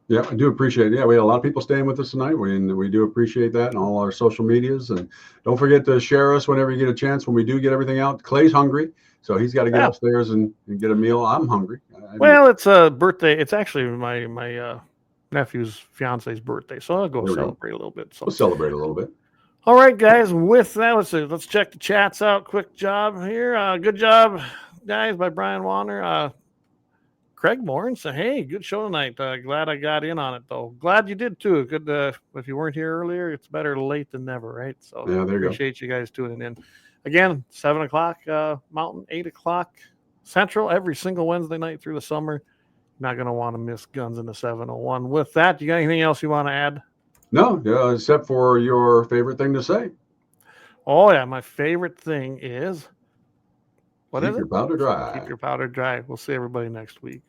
Yeah, I do appreciate it. Yeah, we had a lot of people staying with us tonight. We do appreciate that, and all our social medias. And don't forget to share us whenever you get a chance when we do get everything out. Clay's hungry, so he's got to get upstairs and get a meal. I'm hungry. It's a birthday. It's actually my nephew's fiance's birthday, so I'll go celebrate a little bit. So we'll celebrate a little bit. All right, guys. With that, let's check the chats out. Quick job here. Good job, guys, by Brian Warner. Craig Moore said, hey, good show tonight. Glad I got in on it, though. Glad you did, too. Good. If you weren't here earlier, it's better late than never, right? So Yeah, there you go. appreciate you guys tuning in. Again, 7 o'clock Mountain, 8 o'clock Central, every single Wednesday night through the summer. Not going to want to miss Guns in the 701. With that, you got anything else you want to add? No, except for your favorite thing to say. Oh, yeah. My favorite thing is, what is it? Keep your powder dry. Keep your powder dry. We'll see everybody next week.